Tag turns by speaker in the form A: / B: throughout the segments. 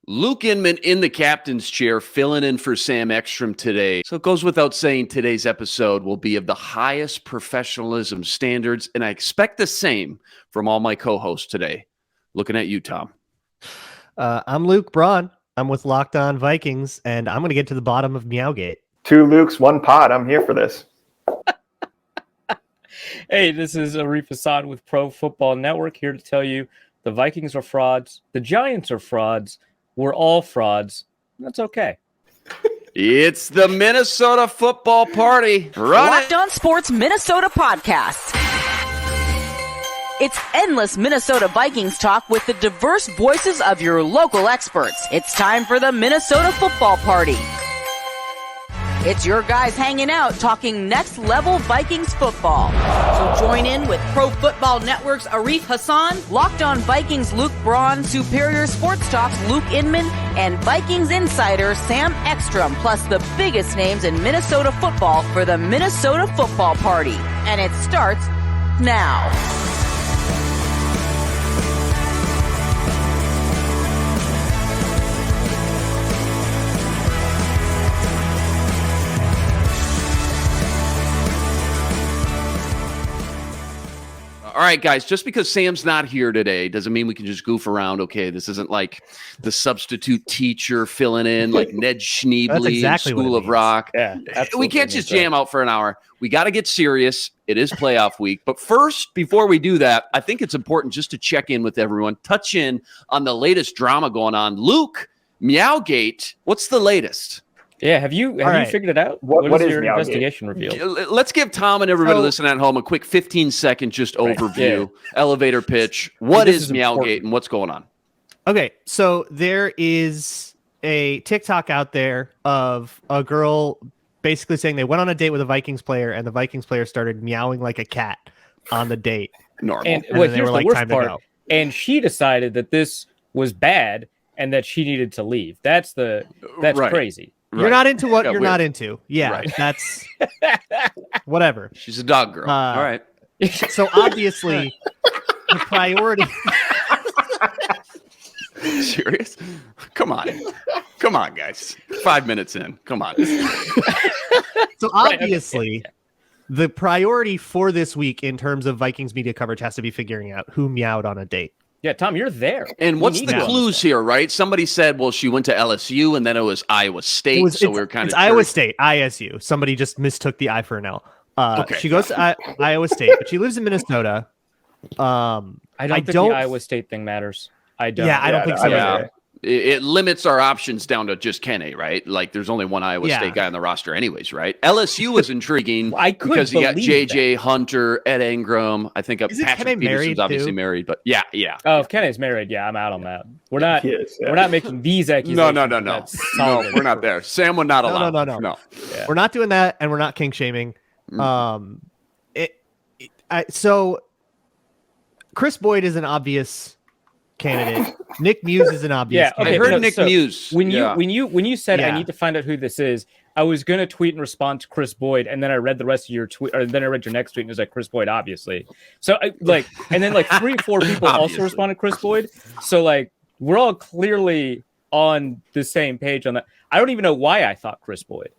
A: Luke Inman in the captain's chair, filling in for Sam Ekstrom today. So it goes without saying today's episode will be of the highest professionalism standards, and I expect the same from all my co-hosts today. Looking at you, Tom.
B: I'm Luke Braun. I'm with Locked On Vikings, and I'm going to get to the bottom of Meowgate.
C: 2 Lukes, 1 pod. I'm here for this.
D: Hey, this is Arif Hassan with Pro Football Network, here to tell you the Vikings are frauds, the Giants are frauds, we're all frauds. That's okay.
A: It's the Minnesota football party.
E: Locked On Sports Minnesota podcast. It's endless Minnesota Vikings talk with the diverse voices of your local experts. It's time for the Minnesota football party. It's your guys hanging out talking next level Vikings football. So join in with Pro Football Network's Arif Hassan, Locked On Vikings Luke Braun, Superior Sports Talk's Luke Inman, and Vikings insider Sam Ekstrom, plus the biggest names in Minnesota football for the Minnesota football party. And it starts now.
A: All right, guys, just because Sam's not here today doesn't mean we can just goof around. Okay, this isn't like the substitute teacher filling in like Ned Schneebly
B: exactly
A: in School of Rock.
D: Yeah,
A: we can't just jam out for an hour. We got to get serious. It is playoff week. But first, before we do that, I think it's important just to check in with everyone, touch in on the latest drama going on. Luke, Meowgate, what's the latest?
D: Yeah, have you figured it out?
C: What is
D: your
C: Meowgate?
D: investigation reveal?
A: Let's give Tom and everybody listening at home a quick 15-second just overview, elevator pitch. What is Meowgate important. And what's going on?
B: Okay, so there is a TikTok out there of a girl basically saying they went on a date with a Vikings player, and the Vikings player started meowing like a cat on the date.
A: Normal.
D: And here's the worst part. And she decided that this was bad and that she needed to leave. That's
A: Right.
D: crazy.
B: You're not into what you're
A: weird.
B: not into. Yeah,
A: Right.
B: That's whatever.
A: She's a dog girl. All right.
B: So obviously, the priority.
A: Serious? Come on, guys. 5 minutes in. Come on.
B: So obviously, the priority for this week in terms of Vikings media coverage has to be figuring out who meowed on a date.
D: Yeah, Tom, you're there.
A: And what's the clues here, right? Somebody said, well, she went to LSU, and then it was Iowa State, we were kind of...
B: It's Iowa State, ISU. Somebody just mistook the I for an L.
A: Okay.
B: She goes to Iowa State, but she lives in Minnesota.
D: I don't think the Iowa State thing matters. I don't.
B: Yeah, I don't think so either.
A: It limits our options down to just Kenny, right? Like, there's only one Iowa State guy on the roster anyways, right? LSU was intriguing because you got J.J. Hunter, Ed Ingram. I think Patrick Peterson's obviously married, but yeah.
D: Oh, if Kenny's married, I'm out on that. We're not making these accusations.
A: No, we're not there. Sam would not allow.
B: No. Yeah. We're not doing that, and we're not kink shaming. So Chris Boyd is an obvious candidate. Nick Muse is an obvious candidate.
A: I heard Nick Muse.
D: When you said I need to find out who this is, I was gonna tweet in response to Chris Boyd, and then I read the rest of your tweet, or then I read your next tweet, and it was like Chris Boyd, obviously. So and then 3 or 4 people also responded Chris Boyd. So we're all clearly on the same page on that. I don't even know why I thought Chris Boyd.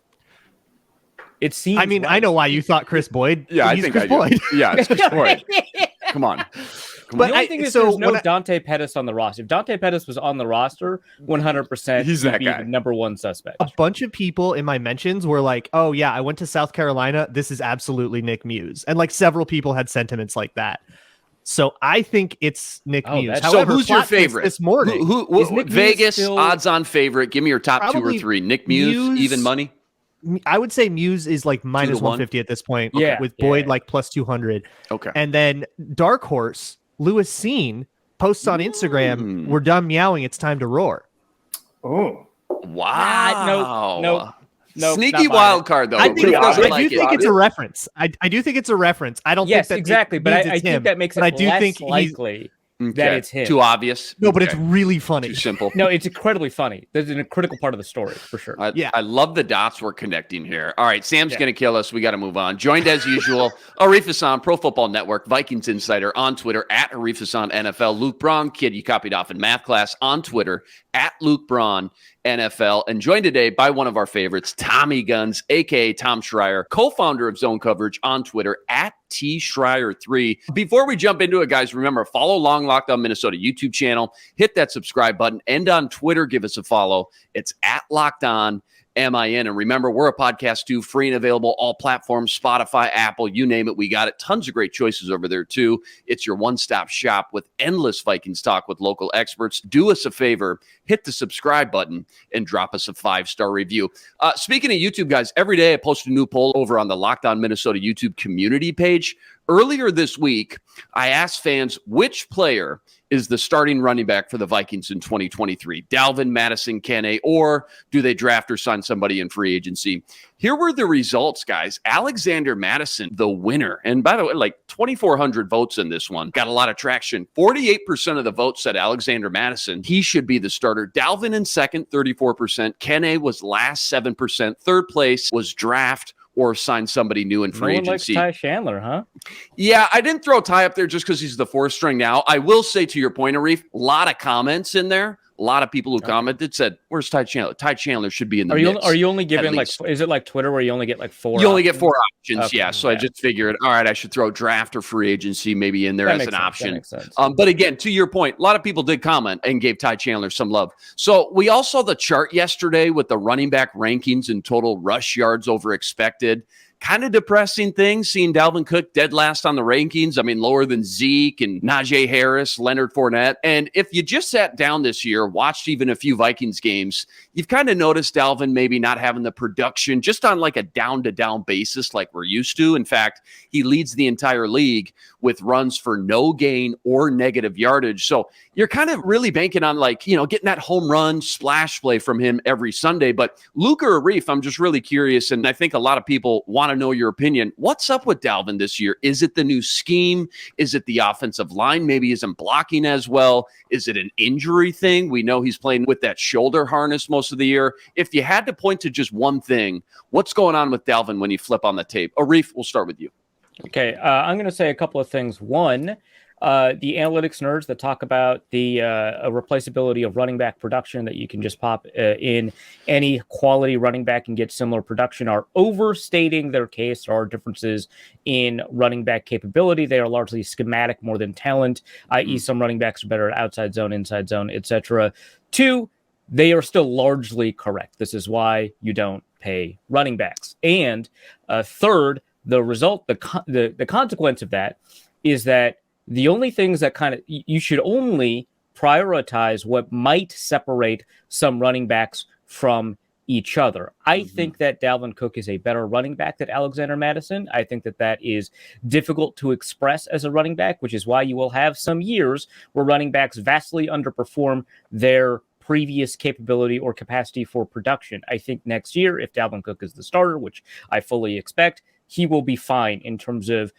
D: It seems.
B: I mean, I know why you thought Chris Boyd.
A: Yeah,
B: He's Chris Boyd.
A: Yeah, it's Chris Boyd. Come on.
D: But the only thing is there's no Dante Pettis on the roster. If Dante Pettis was on the roster, 100%,
A: he's that guy.
D: The number one suspect.
B: A bunch of people in my mentions were like, oh, yeah, I went to South Carolina. This is absolutely Nick Muse. And several people had sentiments like that. So I think it's Nick Muse.
A: However, so who's your favorite?
B: This morning.
A: Who Vegas, odds-on favorite. Give me your top 2 or 3. Nick Muse, even money?
B: I would say Muse is minus 150 at this point. With Boyd plus 200.
A: Okay.
B: And then Dark Horse, Lewis Seen, posts on Instagram, we're done meowing, it's time to roar.
C: Oh.
A: Wow.
D: No.
A: Sneaky wild card, though.
B: I do think it's a reference. I do think it's a reference. I don't think that
D: exactly, but I think that makes it less likely that it's him.
A: Too obvious.
B: No, but it's really funny.
A: Too simple.
D: No, it's incredibly funny. That's a critical part of the story, for sure.
A: I love the dots we're connecting here. All right, Sam's going to kill us. We got to move on. Joined as usual, Arif Hassan, Pro Football Network, Vikings Insider on Twitter, at Arif Hassan NFL. Luke Braun, kid you copied off in math class on Twitter, at Luke Braun NFL, and joined today by one of our favorites, Tommy Guns, aka Tom Schreier, co-founder of Zone Coverage on Twitter at TSchreier3. Before we jump into it, guys, remember, follow Long Locked On Minnesota YouTube channel, hit that subscribe button, and on Twitter, give us a follow. It's at Locked On MIN. And remember, we're a podcast too, free and available, all platforms, Spotify, Apple, you name it, we got it. Tons of great choices over there too. It's your one-stop shop with endless Vikings talk with local experts. Do us a favor, hit the subscribe button and drop us a 5-star review. Speaking of YouTube, guys, every day I post a new poll over on the Locked On Minnesota YouTube community page. Earlier this week, I asked fans which player is the starting running back for the Vikings in 2023. Dalvin, Madison, Kene, or do they draft or sign somebody in free agency? Here were the results, guys. Alexander Madison, the winner. And by the way, like 2,400 votes in this one. Got a lot of traction. 48% of the votes said Alexander Madison. He should be the starter. Dalvin in second, 34%. Kene was last, 7%. Third place was draft or sign somebody new in free agency.
D: Ty Chandler, huh?
A: Yeah, I didn't throw Ty up there just because he's the fourth string now. I will say, to your point, Arif, a lot of comments in there. A lot of people who commented said, "Where's Ty Chandler? Ty Chandler should be in the mix."
D: Are you only given like? Is it like Twitter where you only get like 4?
A: You only get 4 options,
D: Okay,
A: yeah. So I just figured, all right, I should throw draft or free agency maybe in there as an option.
D: That makes sense.
A: But again, to your point, a lot of people did comment and gave Ty Chandler some love. So we all saw the chart yesterday with the running back rankings and total rush yards over expected. Kind of depressing thing, seeing Dalvin Cook dead last on the rankings. I mean, lower than Zeke and Najee Harris, Leonard Fournette. And if you just sat down this year, watched even a few Vikings games, you've kind of noticed Dalvin maybe not having the production just on like a down-to-down basis like we're used to. In fact, he leads the entire league with runs for no gain or negative yardage. So you're kind of really banking on getting that home run splash play from him every Sunday. But Luke or Arif, I'm just really curious, and I think a lot of people want to know your opinion. What's up with Dalvin this year? Is it the new scheme? Is it the offensive line maybe isn't blocking as well? Is it an injury thing? We know he's playing with that shoulder harness most of the year. If you had to point to just one thing, what's going on with Dalvin when you flip on the tape? Arif, we'll start with you.
D: Okay, I'm going to say a couple of things. One, the analytics nerds that talk about the replaceability of running back production, that you can just pop in any quality running back and get similar production, are overstating their case. There are differences in running back capability. They are largely schematic more than talent, i.e. some running backs are better at outside zone, inside zone, etc. 2, they are still largely correct. This is why you don't pay running backs. And third, the result, the consequence of that is that the only things that you should only prioritize what might separate some running backs from each other. I think that Dalvin Cook is a better running back than Alexander Madison. I think that is difficult to express as a running back, which is why you will have some years where running backs vastly underperform their previous capability or capacity for production. I think next year, if Dalvin Cook is the starter, which I fully expect, he will be fine in terms of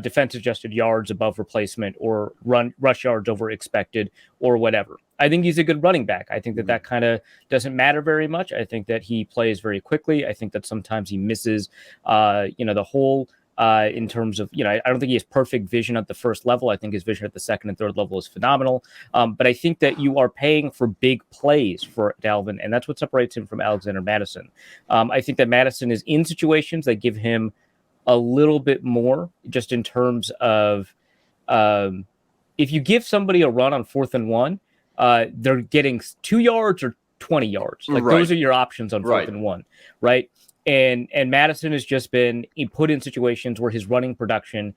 D: defense adjusted yards above replacement or rush yards over expected or whatever. I think he's a good running back. I think that kind of doesn't matter very much. I think that he plays very quickly. I think that sometimes he misses, the whole in terms of, I don't think he has perfect vision at the first level. I think his vision at the second and third level is phenomenal. But I think that you are paying for big plays for Dalvin, and that's what separates him from Alexander Madison. I think that Madison is in situations that give him a little bit more, just in terms of if you give somebody a run on 4th and 1, they're getting 2 yards or 20 yards. Like those are your options on 4th and 1, right? And Madison has just been put in situations where his running production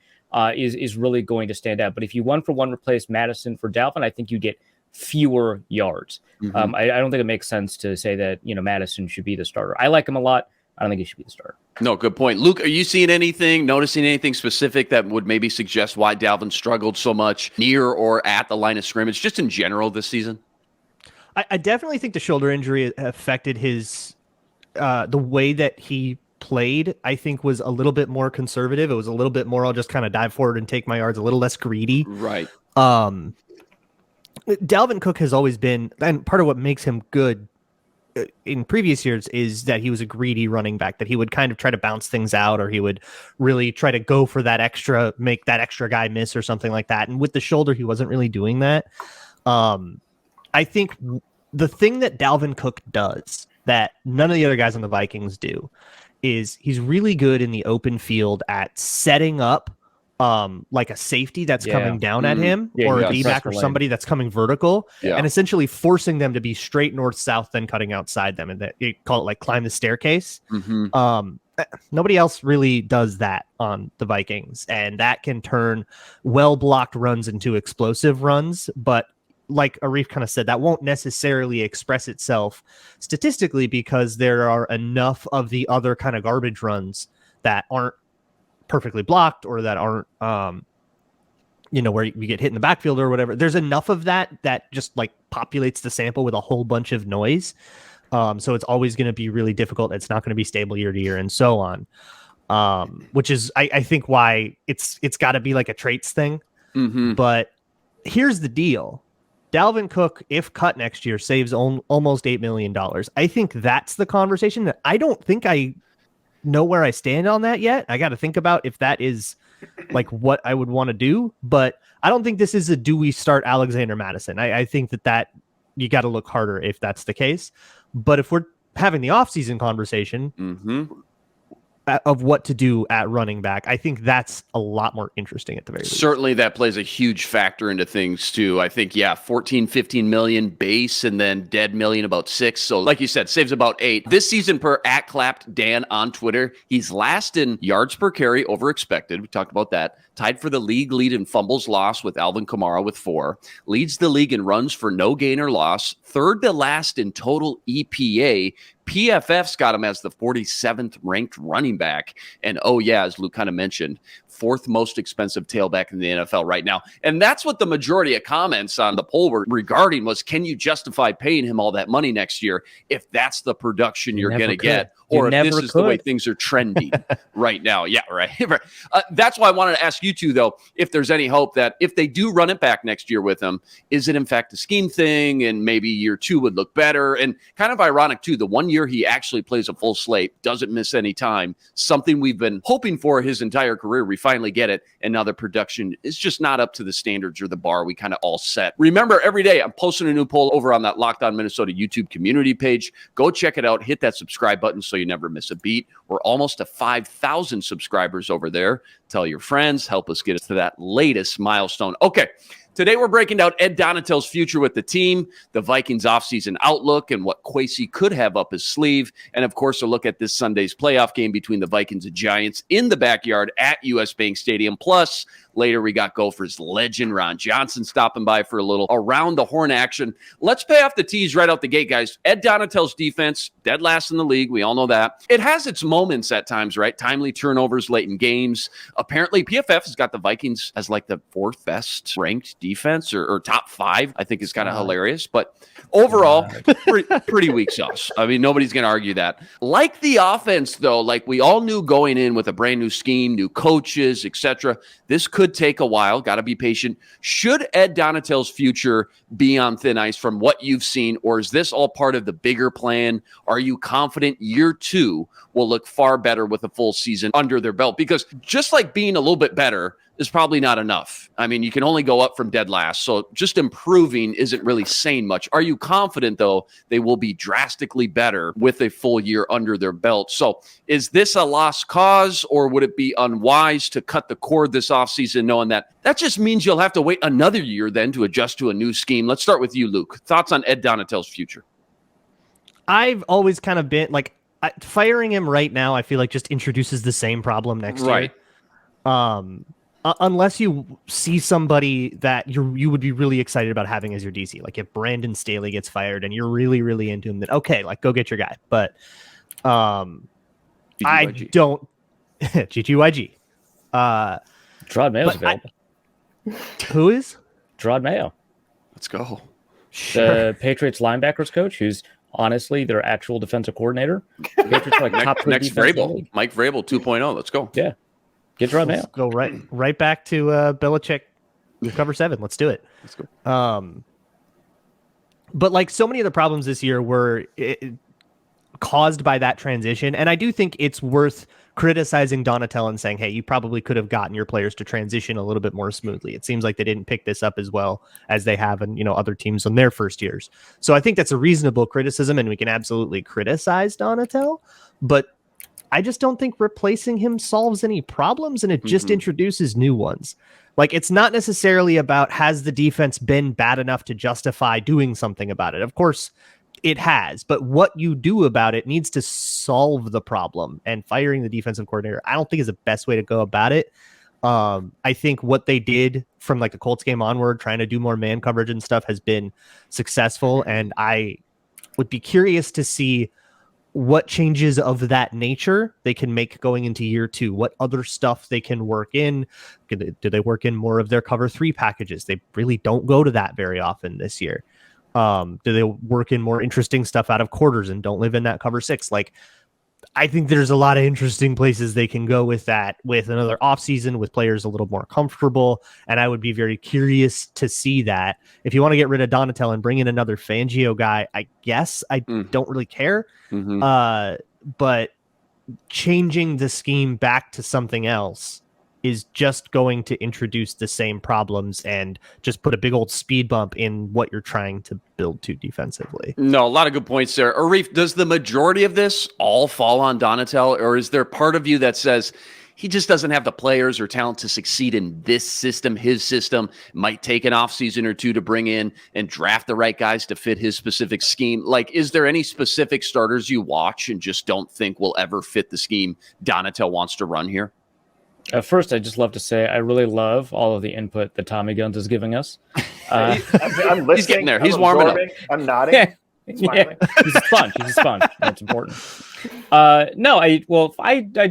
D: is really going to stand out. But if you 1-for-1 replace Madison for Dalvin, I think you get fewer yards. I don't think it makes sense to say that Madison should be the starter. I like him a lot. I don't think he should be the starter.
A: No, good point. Luke, are you seeing anything, noticing anything specific that would maybe suggest why Dalvin struggled so much near or at the line of scrimmage, just in general this season?
B: I definitely think the shoulder injury affected his the way that he played. I think was a little bit more conservative. It was a little bit more, I'll just kind of dive forward and take my yards, a little less greedy.
A: Right.
B: Dalvin Cook has always been, and part of what makes him good in previous years is that he was a greedy running back, that he would kind of try to bounce things out, or he would really try to go for that extra, make that extra guy miss or something like that. And with the shoulder, he wasn't really doing that. I think the thing that Dalvin Cook does that none of the other guys on the Vikings do is he's really good in the open field at setting up like a safety that's coming down at him, or a D-back or somebody that's coming vertical, and essentially forcing them to be straight north-south, then cutting outside them. And that you call it like climb the staircase. Nobody else really does that on the Vikings, and that can turn well-blocked runs into explosive runs. But like Arif kind of said, that won't necessarily express itself statistically because there are enough of the other kind of garbage runs that aren't perfectly blocked, or that aren't where you get hit in the backfield or whatever. There's enough of that just like populates the sample with a whole bunch of noise, so it's always going to be really difficult. It's not going to be stable year to year and so on, which is I think why it's got to be like a traits thing. But here's the deal: Dalvin Cook, if cut next year, saves almost $8 million. I think that's the conversation that I don't think I know where I stand on that yet. I got to think about if that is like what I would want to do, but I don't think this is a do we start Alexander Madison. I think that you got to look harder if that's the case. But if we're having the offseason conversation of what to do at running back, I think that's a lot more interesting at the very least.
A: Certainly that plays a huge factor into things too. I think, 14, 15 million base, and then dead million about 6. So like you said, saves about 8. This season per @ClappedDan on Twitter, he's last in yards per carry over expected. We talked about that. Tied for the league lead in fumbles lost with Alvin Kamara with 4. Leads the league in runs for no gain or loss. Third to last in total EPA. PFF's got him as the 47th ranked running back. And as Luke kind of mentioned, 4th most expensive tailback in the NFL right now. And that's what the majority of comments on the poll were regarding was, can you justify paying him all that money next year if that's the production you're going to get? Or if this is the way things are trending right now. Yeah, right. That's why I wanted to ask you two, though, if there's any hope that if they do run it back next year with him, is it in fact a scheme thing and maybe year 2 would look better? And kind of ironic, too, the 1 year he actually plays a full slate, doesn't miss any time, something we've been hoping for his entire career. We finally get it. And now the production is just not up to the standards or the bar we kind of all set. Remember, every day I'm posting a new poll over on that Locked On Minnesota YouTube community page. Go check it out. Hit that subscribe button so you never miss a beat. We're almost to 5,000 subscribers over there. Tell your friends. Help us get us to that latest milestone. Okay. Today, we're breaking down Ed Donatell's future with the team, the Vikings offseason outlook, and what Kwesi could have up his sleeve. And, of course, a look at this Sunday's playoff game between the Vikings and Giants in the backyard at US Bank Stadium. Plus, later we got Gophers legend Ron Johnson stopping by for a little around the horn action. Let's pay off the tees right out the gate, guys. Ed Donatell's defense, dead last in the league. We all know that. It has its moments at times, right? Timely turnovers late in games. Apparently, PFF has got the Vikings as like the 4th best ranked defense or top 5. I think is kind of hilarious. But overall, pretty weak sauce. I mean, nobody's going to argue that. Like the offense, though, like we all knew going in with a brand new scheme, new coaches, etc., this could take a while. Got to be patient. Should Ed Donatell's future be on thin ice from what you've seen, or is this all part of the bigger plan? Are you confident year 2 will look far better with a full season under their belt? Because just like being a little bit better is probably not enough. I mean, you can only go up from dead last. So just improving isn't really saying much. Are you confident, though, they will be drastically better with a full year under their belt? So is this a lost cause, or would it be unwise to cut the cord this offseason knowing that just means you'll have to wait another year then to adjust to a new scheme? Let's start with you, Luke. Thoughts on Ed Donatell's future?
B: I've always kind of been like, firing him right now, I feel like just introduces the same problem next year. Unless you see somebody that you would be really excited about having as your DC. Like if Brandon Staley gets fired and you're really, really into him, then okay, like go get your guy. But I don't GGYG.
D: Gerard Mayo's available.
B: Who is?
D: Gerard Mayo.
A: Let's go.
D: The Patriots linebackers coach, who's honestly their actual defensive coordinator. Patriots are like top
A: next Vrabel. Mike Vrabel 2.0. Let's go.
D: Yeah. Get Gerard Mayo.
B: Go right back to Belichick cover 7. Let's do it.
A: Let's go.
B: But like so many of the problems this year were caused by that transition, and I do think it's worth criticizing Donatel and saying, hey, you probably could have gotten your players to transition a little bit more smoothly. It seems like they didn't pick this up as well as they have in, other teams in their first years. So I think that's a reasonable criticism, and we can absolutely criticize Donatel, but I just don't think replacing him solves any problems, and it just introduces new ones. Like, it's not necessarily about, has the defense been bad enough to justify doing something about it? Of course it has, but what you do about it needs to solve the problem, and firing the defensive coordinator, I don't think is the best way to go about it. I think what they did from like the Colts game onward, trying to do more man coverage and stuff, has been successful. And I would be curious to see what changes of that nature they can make going into year 2, what other stuff they can work in. Do they work in more of their cover 3 packages? They really don't go to that very often this year. Do they work in more interesting stuff out of quarters and don't live in that cover 6? Like, I think there's a lot of interesting places they can go with that, with another offseason, with players a little more comfortable. And I would be very curious to see that. If you want to get rid of Donatel and bring in another Fangio guy, I guess I don't really care. But changing the scheme back to something else is just going to introduce the same problems and just put a big old speed bump in what you're trying to build to defensively.
A: No, a lot of good points there. Arif, does the majority of this all fall on Donatel, or is there part of you that says he just doesn't have the players or talent to succeed in this system? His system might take an offseason or 2 to bring in and draft the right guys to fit his specific scheme. Like, is there any specific starters you watch and just don't think will ever fit the scheme Donatel wants to run here?
D: First, I'd just love to say I really love all of the input that Tommy Guns is giving us.
C: I'm listening.
A: He's getting there.
C: I'm
A: He's warming up.
C: I'm nodding.
D: Yeah. He's a sponge. That's important. I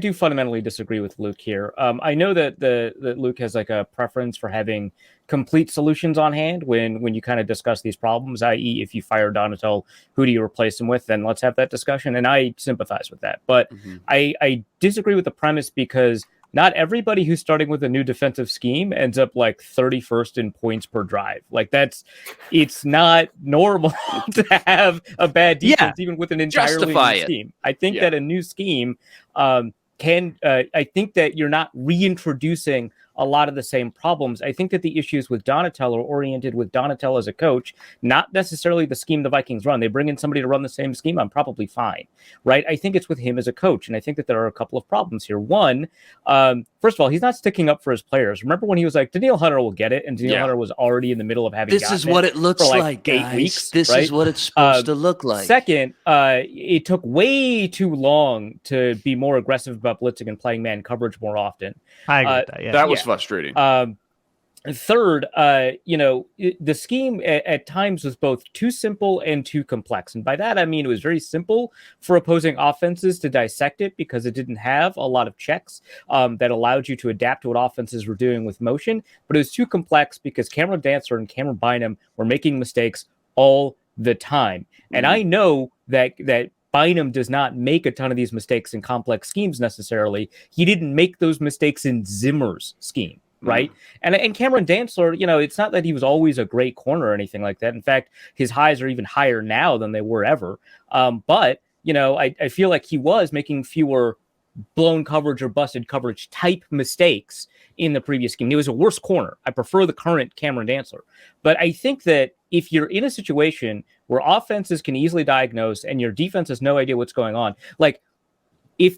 D: do fundamentally disagree with Luke here. I know that that Luke has like a preference for having complete solutions on hand when you kind of discuss these problems, i.e. if you fire Donatel, who do you replace him with? Then let's have that discussion. And I sympathize with that. But I disagree with the premise, because not everybody who's starting with a new defensive scheme ends up like 31st in points per drive. Like, it's not normal to have a bad defense, even with an entirely new scheme. I think that a new scheme I think that you're not reintroducing a lot of the same problems. I think that the issues with Donatel are oriented with Donatel as a coach, not necessarily the scheme the Vikings run. They bring in somebody to run the same scheme, I'm probably fine, right? I think it's with him as a coach, and I think that there are a couple of problems here. One, first of all, he's not sticking up for his players. Remember when he was like, Danielle Hunter will get it, and Danielle Hunter was already in the middle of having
A: this is what it looks
D: for
A: like
D: 8
A: guys.
D: weeks.
A: This
D: right?
A: is what it's supposed to look like.
D: Second, it took way too long to be more aggressive about blitzing and playing man coverage more often.
B: I agree with that. Yeah.
A: That was frustrating.
D: Third, the scheme at times was both too simple and too complex. And by that, I mean, it was very simple for opposing offenses to dissect it because it didn't have a lot of checks that allowed you to adapt to what offenses were doing with motion. But it was too complex because Cameron Dantzler and Cameron Bynum were making mistakes all the time. And I know that Bynum does not make a ton of these mistakes in complex schemes necessarily. He didn't make those mistakes in Zimmer's scheme. Right. And Cameron Dantzler, it's not that he was always a great corner or anything like that. In fact, his highs are even higher now than they were ever. But I feel like he was making fewer blown coverage or busted coverage type mistakes in the previous scheme. He was a worse corner. I prefer the current Cameron Dantzler. But I think that if you're in a situation where offenses can easily diagnose and your defense has no idea what's going on, like if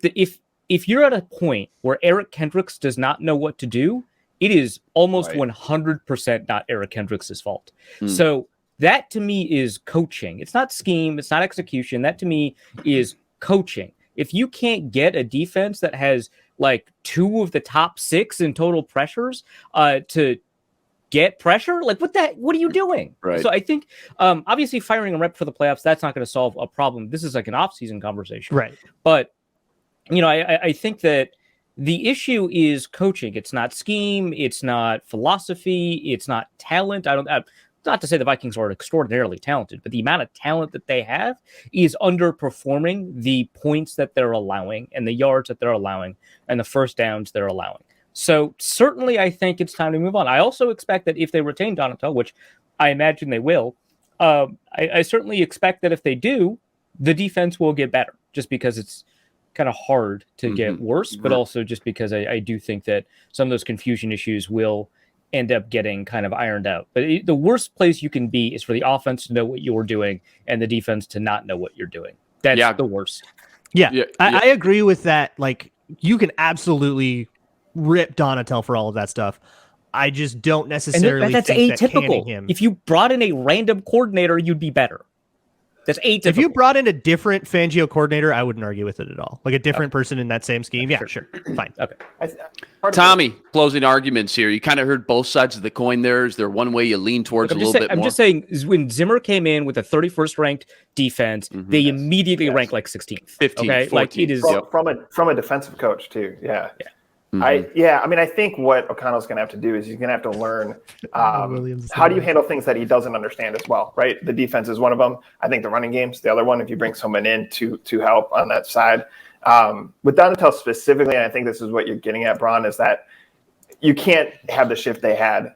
D: you're at a point where Eric Kendricks does not know what to do, it is almost 100% not Eric Kendricks' fault. So that to me is coaching. It's not scheme. It's not execution. That to me is coaching. If you can't get a defense that has like 2 of the top 6 in total pressures to get pressure, like what are you doing? Right. So I think obviously firing a rep for the playoffs, that's not going to solve a problem. This is like an off-season conversation. Right. But I think that the issue is coaching. It's not scheme. It's not philosophy. It's not talent. Not to say the Vikings are extraordinarily talented, but the amount of talent that they have is underperforming the points that they're allowing and the yards that they're allowing and the first downs they're allowing. So certainly I think it's time to move on. I also expect that if they retain Donatel, which I imagine they will, I certainly expect that if they do, the defense will get better just because it's kind of hard to get worse, but also just because I do think that some of those confusion issues will end up getting kind of ironed out. But the worst place you can be is for the offense to know what you're doing and the defense to not know what you're doing. That's the worst.
B: Yeah. I agree with that. Like, you can absolutely rip Donatel for all of that stuff. I just don't necessarily
D: that's
B: think
D: atypical.
B: That him...
D: If you brought in a random coordinator, you'd be better. That's atypical.
B: If you brought in a different Fangio coordinator, I wouldn't argue with it at all. Like a different person in that same scheme. Yeah, sure. Fine.
D: Okay.
A: Tommy, closing arguments here. You kind of heard both sides of the coin there. Is there one way you lean towards a little bit more?
D: I'm just saying, when Zimmer came in with a 31st ranked defense, they immediately ranked like 16th.
A: 15th.
D: Okay?
A: 14th.
D: Like it is
C: from a defensive coach too. Yeah.
A: Mm-hmm.
C: I mean, I think what O'Connell's going to have to do is he's going to have to learn how do you handle things that he doesn't understand as well, right? The defense is one of them. I think the running game's the other one. If you bring someone in to help on that side, with Donatel specifically, and I think this is what you're getting at, Braun, is that you can't have the shift they had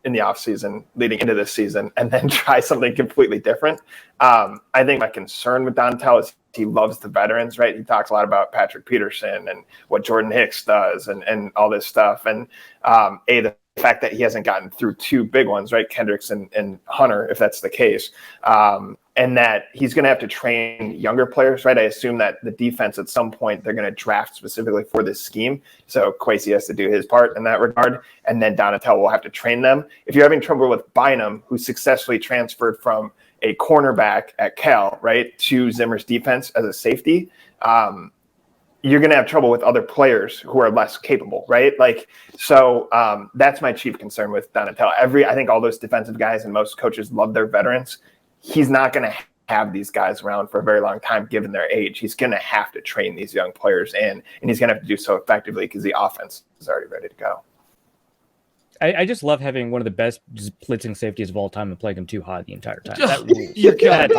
C: in the offseason leading into this season and then try something completely different. I think my concern with Donatel is he loves the veterans, right? He talks a lot about Patrick Peterson and what Jordan Hicks does and all this stuff. And the fact that he hasn't gotten through two big ones, right? Kendricks and Hunter, if that's the case. And that he's going to have to train younger players, right? I assume that the defense at some point they're going to draft specifically for this scheme. So Kwesi has to do his part in that regard. And then Donatel will have to train them. If you're having trouble with Bynum, who successfully transferred from a cornerback at Cal, right, to Zimmer's defense as a safety, you're going to have trouble with other players who are less capable, right? Like, so that's my chief concern with Donatel. I think all those defensive guys and most coaches love their veterans. He's not going to have these guys around for a very long time, given their age. He's going to have to train these young players in, and he's going to have to do so effectively because the offense is already ready to go.
D: I just love having one of the best blitzing safeties of all time and playing him too high the entire time.
A: You're killing me.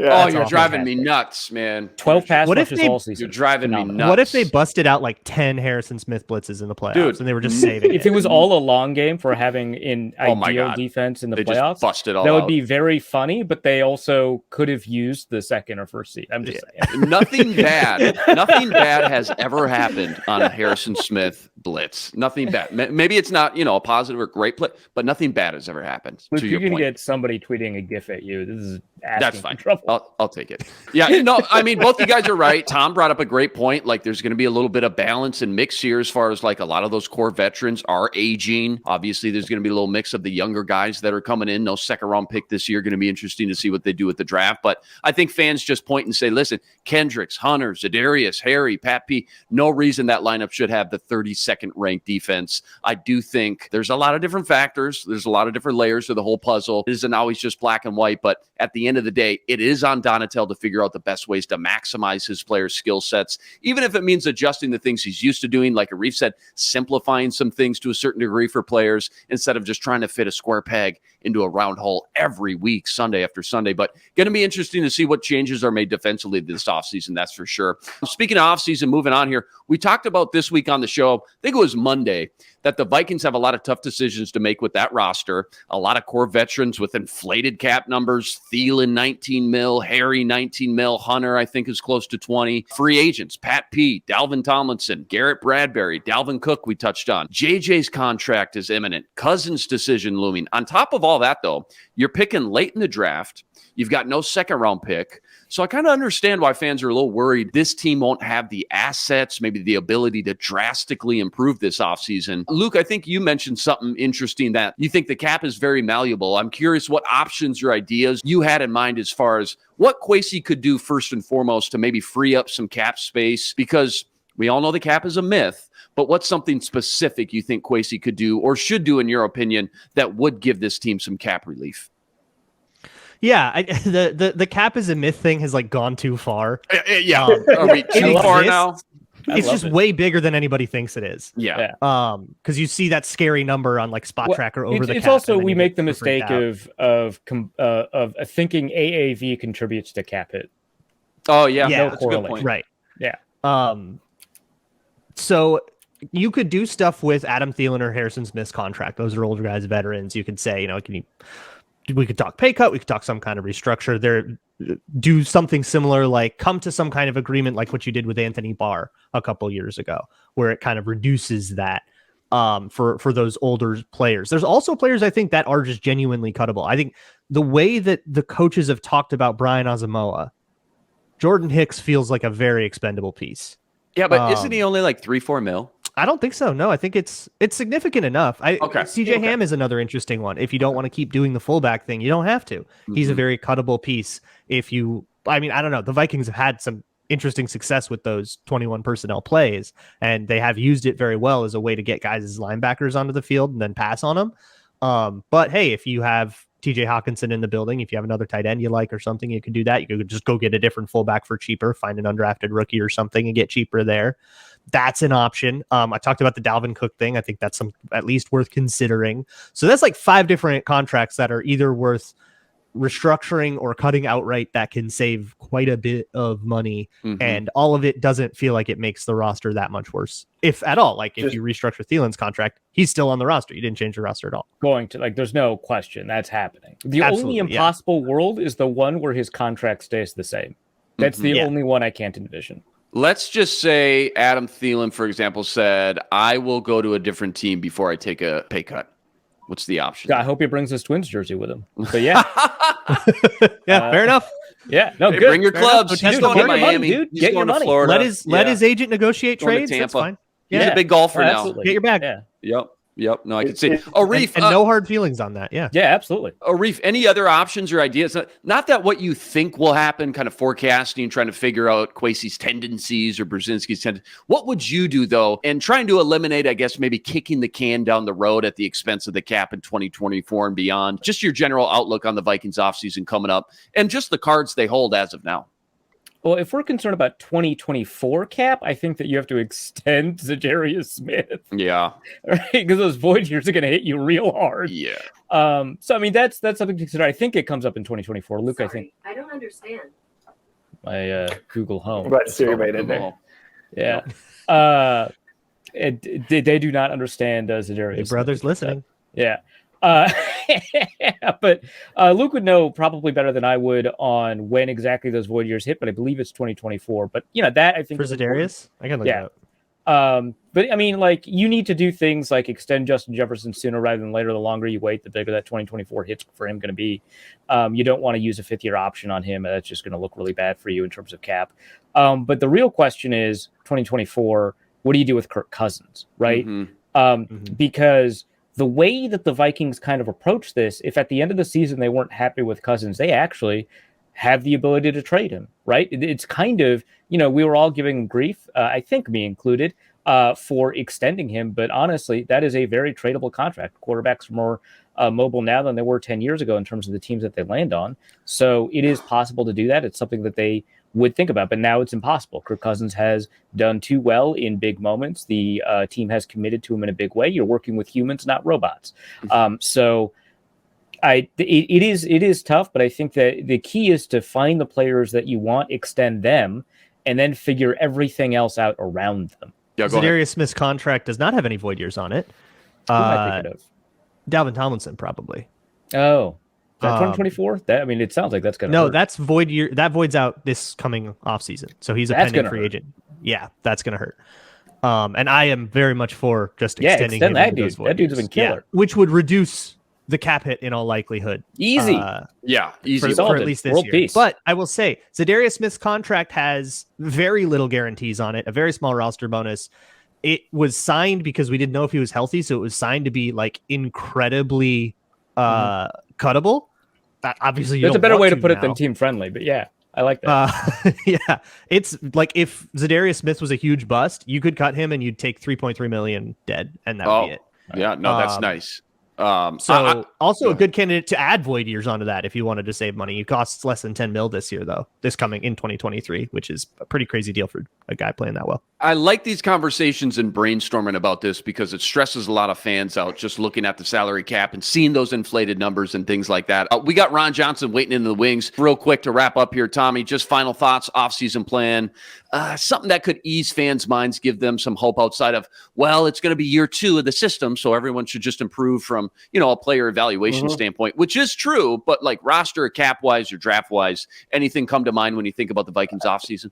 D: Awesome.
A: You're driving me nuts, man.
D: 12 pass rushes all season.
A: You're driving me nuts.
B: What if they busted out like 10 Harrison Smith blitzes in the playoffs and they were just saving
D: If it was all a long game for having an ideal defense in the playoffs,
A: just busted all
D: that would
A: out.
D: be very funny, but they also could have used the second or first seed. I'm just saying.
A: Nothing bad has ever happened on a Harrison Smith blitz. Nothing bad. Maybe it's not, a positive or great play, but nothing bad has ever happened.
D: Luke, you're going to get somebody tweeting a GIF at you. This is
A: that's fine. I'll take it. Yeah, I mean, both you guys are right. Tom brought up a great point. Like, there's going to be a little bit of balance and mix here as far as like a lot of those core veterans are aging. Obviously, there's going to be a little mix of the younger guys that are coming in. No second round pick this year. Going to be interesting to see what they do with the draft. But I think fans just point and say, listen, Kendricks, Hunter, Za'Darius, Harry, Pat P. No reason that lineup should have the 32nd ranked defense. I do think there's a lot of different factors. There's a lot of different layers to the whole puzzle. It isn't always just black and white, but at the end of the day, it is on Donatel to figure out the best ways to maximize his players' skill sets, even if it means adjusting the things he's used to doing. Like Arif said, simplifying some things to a certain degree for players instead of just trying to fit a square peg into a round hole every week, Sunday after Sunday. But going to be interesting to see what changes are made defensively this offseason, that's for sure. Speaking of offseason, moving on here, we talked about this week on the show, I think it was Monday, that the Vikings have a lot of tough decisions to make with that roster. A lot of core veterans with inflated cap numbers. Thielen, 19 mil. Harry, 19 mil. Hunter, I think, is close to 20. Free agents, Pat P., Dalvin Tomlinson, Garrett Bradbury, Dalvin Cook we touched on. JJ's contract is imminent. Cousins' decision looming. On top of all that, though, you're picking late in the draft. You've got no second-round pick. So I kind of understand why fans are a little worried this team won't have the assets, maybe the ability to drastically improve this offseason. Luke, I think you mentioned something interesting that you think the cap is very malleable. I'm curious what options or ideas you had in mind as far as what Kwesi could do first and foremost to maybe free up some cap space, because we all know the cap is a myth, but what's something specific you think Kwesi could do or should do, in your opinion, that would give this team some cap relief?
B: Yeah, the cap is a myth thing has like gone too far.
A: Yeah, are we too far now?
B: It's just way bigger than anybody thinks it is.
A: Yeah.
B: Because you see that scary number on like Spot Tracker over the cap.
D: It's also we make the mistake of thinking AAV contributes to cap hit.
A: Oh yeah,
B: yeah,
A: that's a good point.
B: Right.
D: Yeah.
B: So you could do stuff with Adam Thielen or Harrison Smith's contract. Those are older guys, veterans. You could say, we could talk pay cut. We could talk some kind of restructure. do something similar, like come to some kind of agreement like what you did with Anthony Barr a couple years ago, where it kind of reduces that for those older players. There's also players I think that are just genuinely cuttable. I think the way that the coaches have talked about Brian Asamoah, Jordan Hicks feels like a very expendable piece.
A: Yeah, but isn't he only like 3-4 mil?
B: I don't think so. No, I think it's significant enough. CJ Ham is another interesting one. If you don't want to keep doing the fullback thing, you don't have to. He's a very cuttable piece. I don't know. The Vikings have had some interesting success with those 21 personnel plays, and they have used it very well as a way to get guys as linebackers onto the field and then pass on them. But hey, if you have TJ Hawkinson in the building, if you have another tight end you like or something, you can do that. You could just go get a different fullback for cheaper, find an undrafted rookie or something and get cheaper there. That's an option. I talked about the Dalvin Cook thing. I think that's at least worth considering. So that's like 5 different contracts that are either worth restructuring or cutting outright that can save quite a bit of money. And all of it doesn't feel like it makes the roster that much worse, if at all. Like if you restructure Thielen's contract, he's still on the roster. You didn't change the roster at all.
D: There's no question that's happening. The only impossible world is the one where his contract stays the same. That's the only one I can't envision.
A: Let's just say Adam Thielen, for example, said, I will go to a different team before I take a pay cut. What's the option?
D: I hope he brings his Twins jersey with him. But yeah.
B: Fair enough.
D: Yeah, no,
A: hey,
D: good.
A: Bring your clubs. He's going to Miami.
D: Dude.
A: He's
D: get
A: going
D: your
A: to
D: money.
A: Florida.
B: Let his agent negotiate trades. That's fine.
A: He's a big golfer now.
D: Absolutely.
B: Get your bag.
D: Yeah.
A: Yep. No, I can see. Reef.
B: And no hard feelings on that. Yeah,
D: absolutely.
A: Reef, any other options or ideas? Not that what you think will happen, kind of forecasting, trying to figure out Kwesi's tendencies or Brzezinski's tendencies. What would you do, though, and trying to eliminate, I guess, maybe kicking the can down the road at the expense of the cap in 2024 and beyond? Just your general outlook on the Vikings offseason coming up and just the cards they hold as of now.
D: Well, if we're concerned about 2024 cap, I think that you have to extend Za'Darius Smith.
A: Yeah.
D: Right? Because those void years are going to hit you real hard.
A: Yeah.
D: So, I mean, that's something to consider. I think it comes up in 2024. Luke,
F: Sorry,
D: I think.
F: I don't understand.
D: My Google Home.
C: But Siri made it there.
D: Yeah. They do not understand Za'Darius.
B: Your brother's listening.
D: Yeah. But Luke would know probably better than I would on when exactly those void years hit, but I believe it's 2024. But that I think
B: for Za'Darius, I can look it up.
D: But I mean, like you need to do things like extend Justin Jefferson sooner rather than later. The longer you wait, the bigger that 2024 hits for him going to be. You don't want to use a 5th-year option on him. That's just going to look really bad for you in terms of cap. But the real question is 2024. What do you do with Kirk Cousins, right? Because the way that the Vikings kind of approach this, if at the end of the season they weren't happy with Cousins, they actually have the ability to trade him, right? It's kind of, we were all giving grief, I think me included, for extending him. But honestly, that is a very tradable contract. Quarterbacks are more mobile now than they were 10 years ago in terms of the teams that they land on. So it is possible to do that. It's something that they would think about, but now it's impossible. Kirk Cousins has done too well in big moments. The team has committed to him in a big way. You're working with humans, not robots. So it is tough, but I think that the key is to find the players that you want, extend them, and then figure everything else out around them.
A: Yeah,
B: Za'Darius Smith's contract does not have any void years on it.
D: Who am I thinking of?
B: Dalvin Tomlinson, probably.
D: Oh. Is that 2024? It sounds like that's going to hurt.
B: That's void year. That voids out this coming offseason. So he's a pending free agent. Yeah, that's going to hurt. And I am very much for just extending him
D: that dude. That dude's been killer.
B: Which would reduce the cap hit in all likelihood.
D: Easy.
A: Easy.
B: For at least this
D: World
B: year.
D: peace.
B: But I will say, Za'Darius Smith's contract has very little guarantees on it, a very small roster bonus. It was signed because we didn't know if he was healthy, so it was signed to be like incredibly cuttable. Obviously,
D: there's a better way to put it than team friendly, but yeah, I like
B: that. It's like if Za'Darius Smith was a huge bust, you could cut him and you'd take 3.3 million dead, and that would be it.
A: Yeah, no, that's nice.
B: So also a good candidate to add void years onto that if you wanted to save money. It costs less than 10 mil this year, though. This coming in 2023, which is a pretty crazy deal for a guy playing that well.
A: I like these conversations and brainstorming about this because it stresses a lot of fans out just looking at the salary cap and seeing those inflated numbers and things like that. We got Ron Johnson waiting in the wings. Real quick to wrap up here, Tommy, just final thoughts, offseason plan, something that could ease fans' minds, give them some hope outside of, well, it's going to be year 2 of the system, so everyone should just improve from, a player evaluation standpoint, which is true, but like roster, cap-wise or draft-wise, anything come to mind when you think about the Vikings offseason?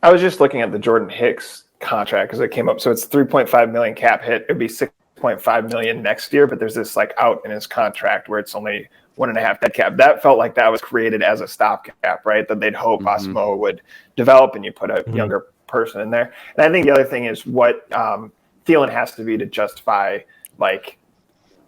C: I was just looking at the Jordan Hicks contract because it came up. So it's $3.5 million cap hit. It'd be $6.5 million next year, but there's this like out in his contract where it's only 1.5 dead cap. That felt like that was created as a stopgap, right? That they'd hope Asamoah would develop and you put a younger person in there. And I think the other thing is what Thielen has to be to justify like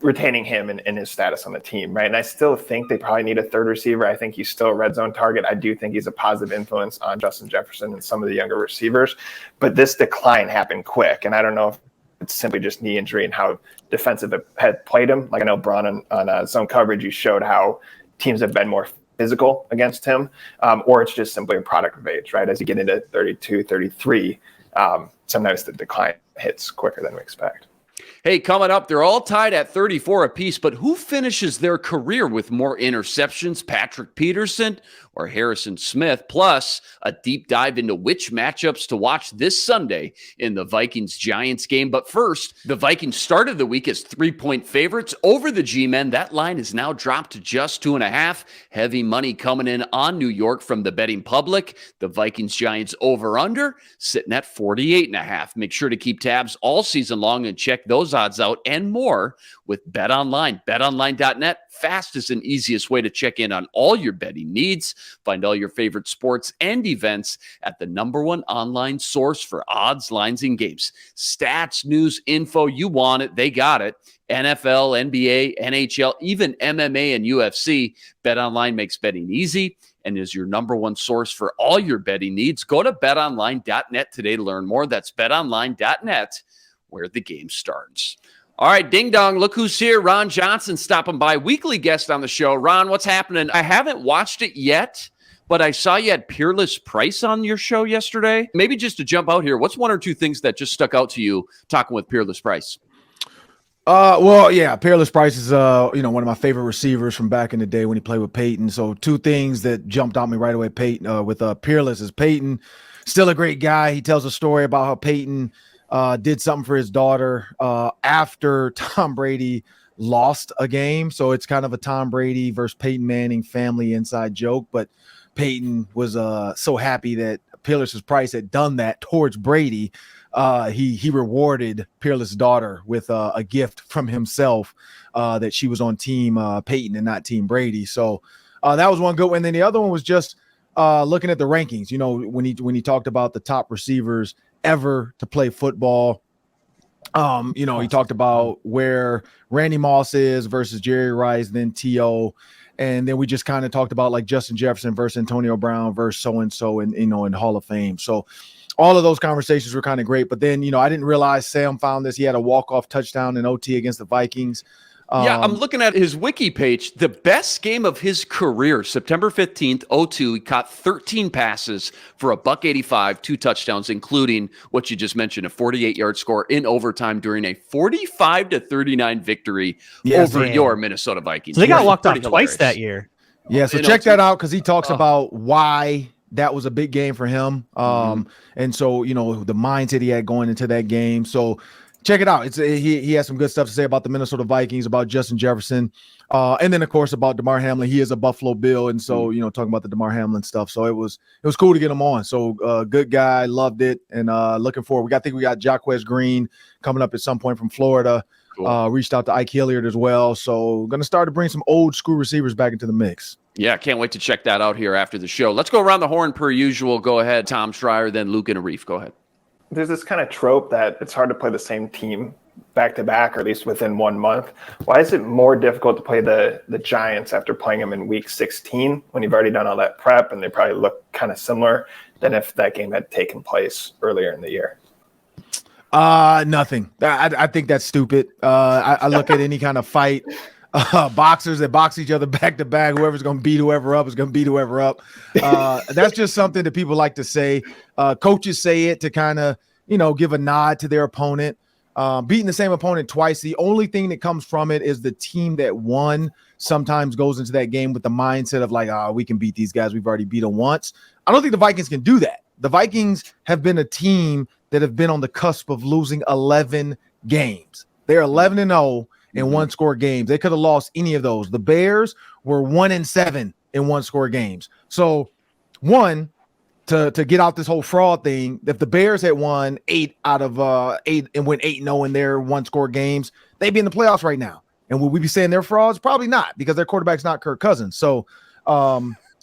C: retaining him and his status on the team, right? And I still think they probably need a third receiver. I think he's still a red zone target. I do think he's a positive influence on Justin Jefferson and some of the younger receivers, but this decline happened quick. And I don't know if it's simply just knee injury and how defensive had played him. Like I know Braun on zone coverage, you showed how teams have been more physical against him, or it's just simply a product of age, right? As you get into 32, 33, sometimes the decline hits quicker than we expect.
A: Hey, coming up, they're all tied at 34 apiece, but who finishes their career with more interceptions, Patrick Peterson or Harrison Smith? Plus, a deep dive into which matchups to watch this Sunday in the Vikings-Giants game. But first, the Vikings started the week as 3-point favorites over the G-Men. That line is now dropped to just 2.5. Heavy money coming in on New York from the betting public. The Vikings-Giants over-under sitting at 48.5. Make sure to keep tabs all season long and check those odds out and more with BetOnline. BetOnline.net, fastest and easiest way to check in on all your betting needs. Find all your favorite sports and events at the #1 online source for odds, lines, and games. Stats, news, info, you want it, they got it. NFL, NBA, NHL, even MMA and UFC. BetOnline makes betting easy and is your #1 source for all your betting needs. Go to betonline.net today to learn more. That's betonline.net, where the game starts. All right, ding dong, look who's here. Ron Johnson stopping by, weekly guest on the show. Ron, what's happening? I haven't watched it yet, but I saw you had Peerless Price on your show yesterday. Maybe just to jump out here, what's 1 or 2 things that just stuck out to you talking with Peerless Price?
F: Well, yeah, Peerless Price is one of my favorite receivers from back in the day when he played with Peyton. So 2 things that jumped out me right away, Peyton with Peerless is Peyton, still a great guy. He tells a story about how Peyton did something for his daughter after Tom Brady lost a game. So it's kind of a Tom Brady versus Peyton Manning family inside joke. But Peyton was so happy that Peerless Price had done that towards Brady. He rewarded Peerless' daughter with a gift from himself that she was on team Peyton and not team Brady. So that was one good one. And then the other one was just looking at the rankings. You know, when he talked about the top receivers ever to play football. He talked about where Randy Moss is versus Jerry Rice, then T.O. And then we just kind of talked about like Justin Jefferson versus Antonio Brown versus so-and-so in Hall of Fame. So all of those conversations were kind of great. But then, I didn't realize Sam found this. He had a walk-off touchdown in OT against the Vikings.
A: I'm looking at his wiki page. The best game of his career, September 15th, 02. He caught 13 passes for $185, 2 touchdowns, including what you just mentioned, a 48-yard score in overtime during a 45-39 victory over your Minnesota Vikings.
B: So they got walked off twice that year.
F: Yeah, so check that out because he talks about why that was a big game for him. And so, the mindset he had going into that game. So check it out. He has some good stuff to say about the Minnesota Vikings, about Justin Jefferson, and then of course about DeMar Hamlin. He is a Buffalo Bill, and so talking about the DeMar Hamlin stuff. So it was cool to get him on. So good guy, loved it, and looking forward. I think we got Jaquez Green coming up at some point from Florida. Cool. Reached out to Ike Hilliard as well. So going to start to bring some old school receivers back into the mix.
A: Yeah, can't wait to check that out here after the show. Let's go around the horn per usual. Go ahead, Tom Schreier, then Luke and Arif. Go ahead.
C: There's this kind of trope that it's hard to play the same team back to back, or at least within 1 month. Why is it more difficult to play the Giants after playing them in week 16 when you've already done all that prep and they probably look kind of similar than if that game had taken place earlier in the year?
F: Nothing. I think that's stupid. I look at any kind of fight, boxers that box each other back to back. Whoever's going to beat whoever up is going to beat whoever up. That's just something that people like to say. Coaches say it to kind of give a nod to their opponent. Beating the same opponent twice, the only thing that comes from it is the team that won sometimes goes into that game with the mindset of like, we can beat these guys. We've already beat them once. I don't think the Vikings can do that. The Vikings have been a team that have been on the cusp of losing 11 games. They're 11-0 in one-score games. They could have lost any of those. The Bears were 1-7 in one-score games. So, to get out this whole fraud thing, if the Bears had won 8 out of 8 and went 8-0 in their one-score games, they'd be in the playoffs right now. And would we be saying they're frauds? Probably not, because their quarterback's not Kirk Cousins. So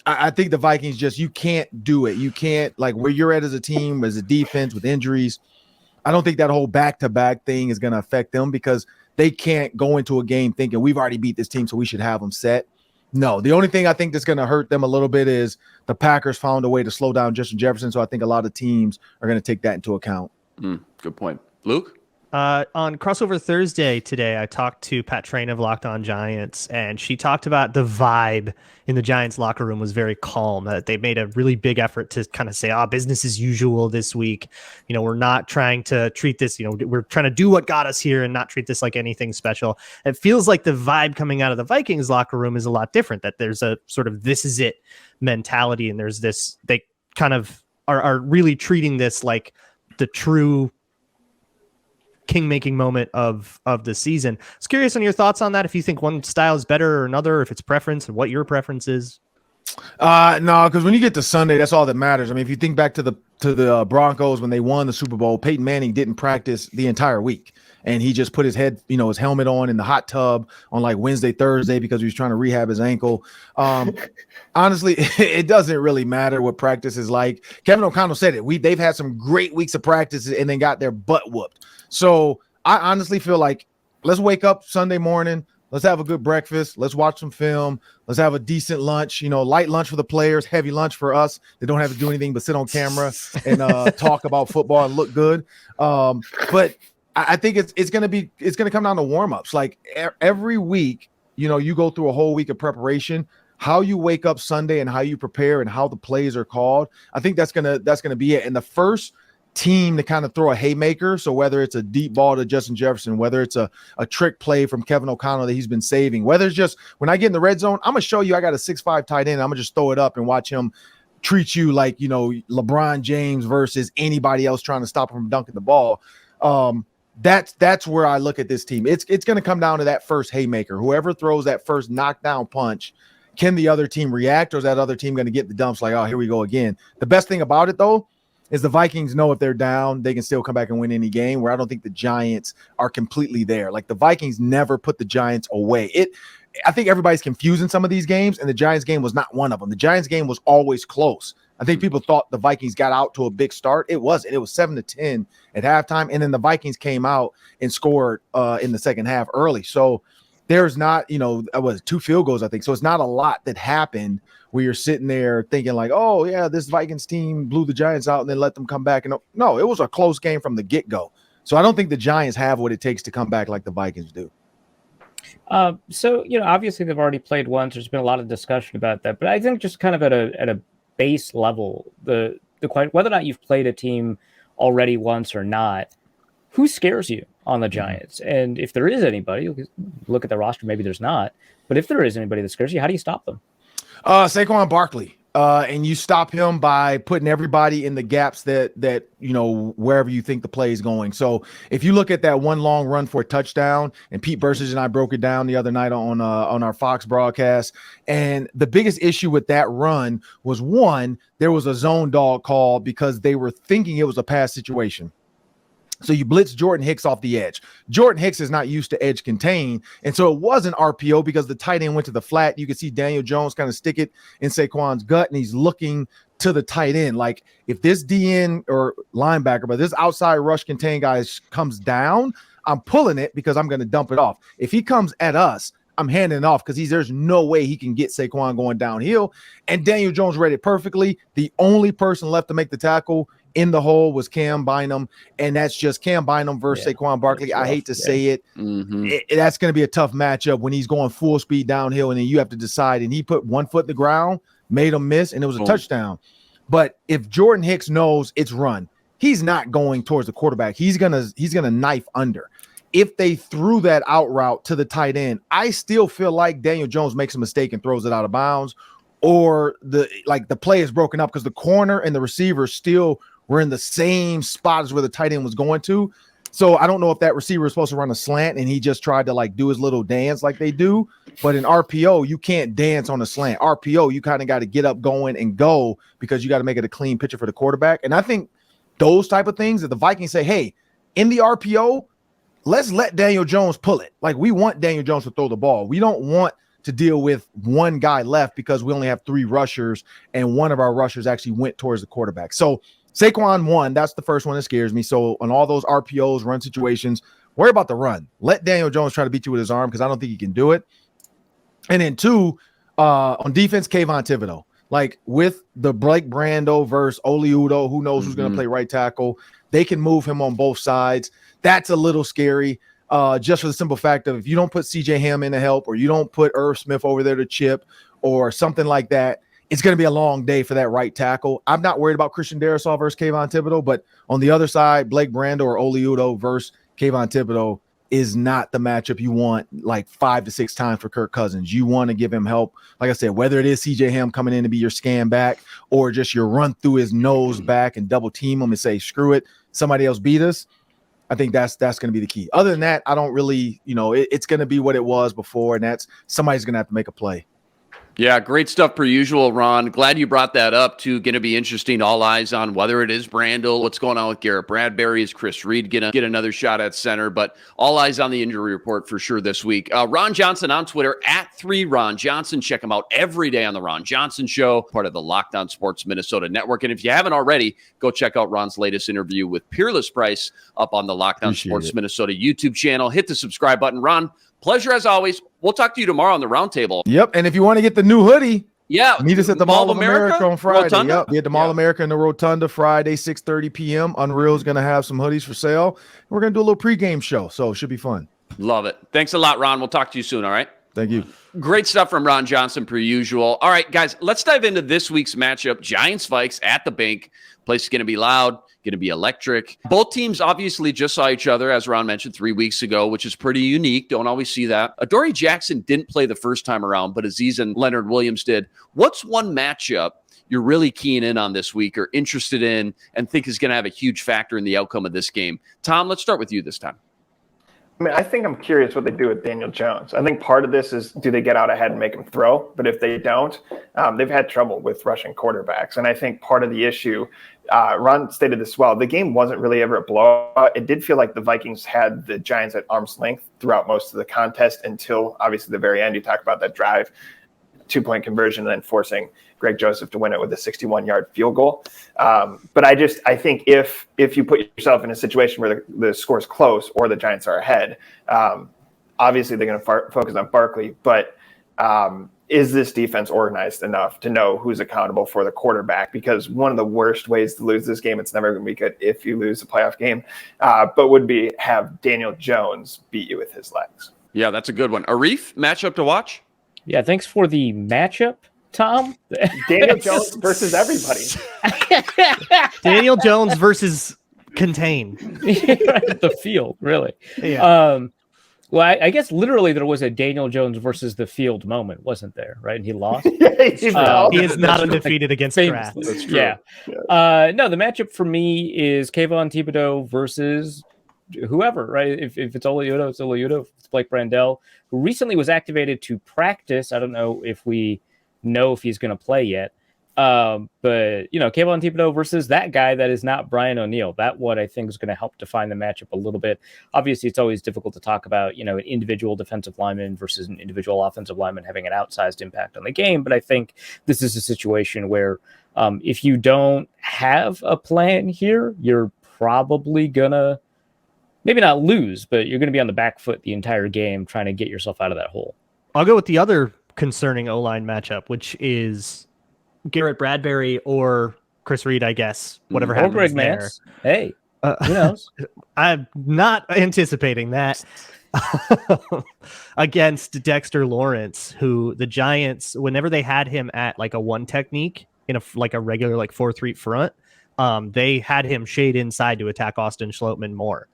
F: I think the Vikings you can't do it. You can't, like, where you're at as a team, as a defense with injuries. I don't think that whole back-to-back thing is going to affect them, because they can't go into a game thinking we've already beat this team, so we should have them set. No, the only thing I think that's going to hurt them a little bit is the Packers found a way to slow down Justin Jefferson. So I think a lot of teams are going to take that into account.
A: Good point. Luke?
B: On Crossover Thursday today, I talked to Pat Train of Locked On Giants, and she talked about the vibe in the Giants locker room was very calm. That they made a really big effort to kind of say, business as usual this week. We're not trying to treat this, we're trying to do what got us here and not treat this like anything special. It feels like the vibe coming out of the Vikings locker room is a lot different, that there's a sort of this is it mentality. And there's this, they kind of are really treating this like the true king-making moment of the season. I was curious on your thoughts on that, if you think one style is better or another, if it's preference, and what your preference is.
F: No, because when you get to Sunday, that's all that matters. I mean, if you think back to the Broncos when they won the Super Bowl, Peyton Manning didn't practice the entire week, and he just put his his helmet on in the hot tub on like Wednesday, Thursday, because he was trying to rehab his ankle. Honestly, it doesn't really matter what practice is like. Kevin O'Connell said it. They've had some great weeks of practice and then got their butt whooped. So I honestly feel like let's wake up Sunday morning. Let's have a good breakfast. Let's watch some film. Let's have a decent lunch, light lunch for the players, heavy lunch for us. They don't have to do anything but sit on camera and talk about football and look good. But I think it's going to come down to warm-ups. Like every week, you go through a whole week of preparation. How you wake up Sunday and how you prepare and how the plays are called, I think that's gonna be it. And the first team to kind of throw a haymaker, so whether it's a deep ball to Justin Jefferson, whether it's a trick play from Kevin O'Connell that he's been saving, whether it's just when I get in the red zone, I'm gonna show you I got a 6'5" tight end, I'm gonna just throw it up and watch him treat you like LeBron James versus anybody else trying to stop him from dunking the ball. That's where I look at this team. It's going to come down to that first haymaker. Whoever throws that first knockdown punch, can the other team react, or is that other team going to get the dumps like, here we go again? The best thing about it, though, is the Vikings know if they're down, they can still come back and win any game, where I don't think the Giants are completely there. Like the Vikings never put the Giants away. I think everybody's confusing some of these games, and the Giants game was not one of them. The Giants game was always close. I think people thought the Vikings got out to a big start. It wasn't. It was 7-10 at halftime, and then the Vikings came out and scored in the second half early. So there's not, 2 field goals, I think. So it's not a lot that happened where you're sitting there thinking like, oh, yeah, this Vikings team blew the Giants out and then let them come back. And no, it was a close game from the get-go. So I don't think the Giants have what it takes to come back like the Vikings do.
D: So, obviously they've already played once. There's been a lot of discussion about that. But I think just kind of at a base level, the whether or not you've played a team already once or not, who scares you on the Giants? And if there is anybody, look at the roster, maybe there's not. But if there is anybody that scares you, how do you stop them?
F: Saquon Barkley. And you stop him by putting everybody in the gaps that wherever you think the play is going. So if you look at that one long run for a touchdown, and Pete Burstage and I broke it down the other night on our Fox broadcast, and the biggest issue with that run was, one, there was a zone dog call because they were thinking it was a pass situation. So you blitz Jordan Hicks off the edge. Jordan Hicks is not used to edge contain, and so it was an RPO because the tight end went to the flat. You can see Daniel Jones kind of stick it in Saquon's gut, and he's looking to the tight end. Like, if this DN or linebacker, but this outside rush contain guy comes down, I'm pulling it because I'm going to dump it off. If he comes at us, I'm handing it off because there's no way he can get Saquon going downhill. And Daniel Jones read it perfectly. The only person left to make the tackle in the hole was Cam Bynum, and that's just Cam Bynum versus Saquon Barkley. I hate to say it. Mm-hmm. That's going to be a tough matchup when he's going full speed downhill, and then you have to decide. And he put one foot in the ground, made him miss, and it was a touchdown. But if Jordan Hicks knows it's run, he's not going towards the quarterback. He's gonna knife under. If they threw that out route to the tight end, I still feel like Daniel Jones makes a mistake and throws it out of bounds, or the play is broken up because the corner and the receiver still were in the same spot as where the tight end was going to. So I don't know if that receiver is supposed to run a slant and he just tried to like do his little dance like they do. But in RPO, you can't dance on a slant. RPO, you kind of got to get up, going, and go because you got to make it a clean picture for the quarterback. And I think those type of things that the Vikings say, hey, in the RPO, let's let Daniel Jones pull it. Like, we want Daniel Jones to throw the ball. We don't want to deal with one guy left because we only have 3 rushers and one of our rushers actually went towards the quarterback. So Saquon won. That's the first one that scares me. So on all those RPOs, run situations, worry about the run. Let Daniel Jones try to beat you with his arm because I don't think he can do it. And then 2, on defense, Kayvon Thibodeau. Like, with the Blake Brando versus Oli Udoh, who knows who's going to play right tackle. They can move him on both sides. That's a little scary, just for the simple fact of if you don't put CJ Ham in to help, or you don't put Irv Smith over there to chip or something like that, it's going to be a long day for that right tackle. I'm not worried about Christian Darrisaw versus Kayvon Thibodeau, but on the other side, Blake Brando or Oli Udoh versus Kayvon Thibodeau is not the matchup you want like 5 to 6 times for Kirk Cousins. You want to give him help. Like I said, whether it is CJ Ham coming in to be your scan back or just your run through his nose back and double team him and say, screw it, somebody else beat us. I think that's going to be the key. Other than that, I don't really, it's going to be what it was before, and that's somebody's going to have to make a play.
A: Yeah, great stuff per usual, Ron. Glad you brought that up, too. Going to be interesting. All eyes on whether it is Brandel, what's going on with Garrett Bradbury. Is Chris Reed going to get another shot at center? But all eyes on the injury report for sure this week. Ron Johnson on Twitter, @3Ron Johnson. Check him out every day on the Ron Johnson Show, part of the Locked On Sports Minnesota Network. And if you haven't already, go check out Ron's latest interview with Peerless Price up on the Locked On Sports Minnesota YouTube channel. Hit the subscribe button. Ron, pleasure as always. We'll talk to you tomorrow on the roundtable.
F: Yep. And if you want to get the new hoodie, meet us at the Mall of America on Friday.
A: Rotunda?
F: Yep. Be at the Mall of America in the Rotunda Friday, 6:30 p.m. Unreal's going to have some hoodies for sale. We're going to do a little pregame show, so it should be fun.
A: Love it. Thanks a lot, Ron. We'll talk to you soon, all right?
F: Thank you.
A: Great stuff from Ron Johnson, per usual. All right, guys, let's dive into this week's matchup. Giants-Vikes at the bank. Place is going to be loud, going to be electric. Both teams obviously just saw each other, as Ron mentioned, 3 weeks ago, which is pretty unique. Don't always see that. Adoree Jackson didn't play the first time around, but Azeez and Leonard Williams did. What's one matchup you're really keying in on this week or interested in and think is going to have a huge factor in the outcome of this game? Tom, let's start with you this time.
C: I mean, I think I'm curious what they do with Daniel Jones. I think part of this is, do they get out ahead and make him throw? But if they don't, they've had trouble with rushing quarterbacks. And I think part of the issue, Ron stated this well, the game wasn't really ever a blowout. It did feel like the Vikings had the Giants at arm's length throughout most of the contest until obviously the very end. You talk about that drive, 2-point conversion, and then forcing Greg Joseph to win it with a 61-yard field goal. But I think if you put yourself in a situation where the score's close or the Giants are ahead, obviously they're going to focus on Barkley. But is this defense organized enough to know who's accountable for the quarterback? Because one of the worst ways to lose this game, it's never going to be good if you lose a playoff game, but would be have Daniel Jones beat you with his legs.
A: Yeah, that's a good one. Arif, matchup to watch?
D: Yeah, thanks for the matchup, Tom.
C: Daniel Jones versus everybody.
B: Daniel Jones versus contain.
D: The field, really. Yeah. Well, I guess literally there was a Daniel Jones versus the field moment, wasn't there? Right, and he lost.
B: He is not undefeated against Kraft.
A: That's true.
D: Yeah. No, the matchup for me is Kayvon Thibodeau versus whoever. Right, if it's Oli Udoh, it's Oli Udoh. If it's Blake Brandel, who recently was activated to practice. I don't know if we know if he's going to play yet. But, Kayvon Thibodeau versus that guy that is not Brian O'Neill. That what I think is going to help define the matchup a little bit. Obviously, it's always difficult to talk about, an individual defensive lineman versus an individual offensive lineman having an outsized impact on the game. But I think this is a situation where if you don't have a plan here, you're probably going to maybe not lose, but you're going to be on the back foot the entire game trying to get yourself out of that hole.
B: I'll go with the other concerning O-line matchup, which is Garrett Bradbury or Chris Reed, I guess. Whatever happens
D: Greg
B: there.
D: Mance. Hey, who knows?
B: I'm not anticipating that against Dexter Lawrence, who the Giants, whenever they had him at like a one technique in a regular 4-3 front, they had him shade inside to attack Austin Schlottmann more.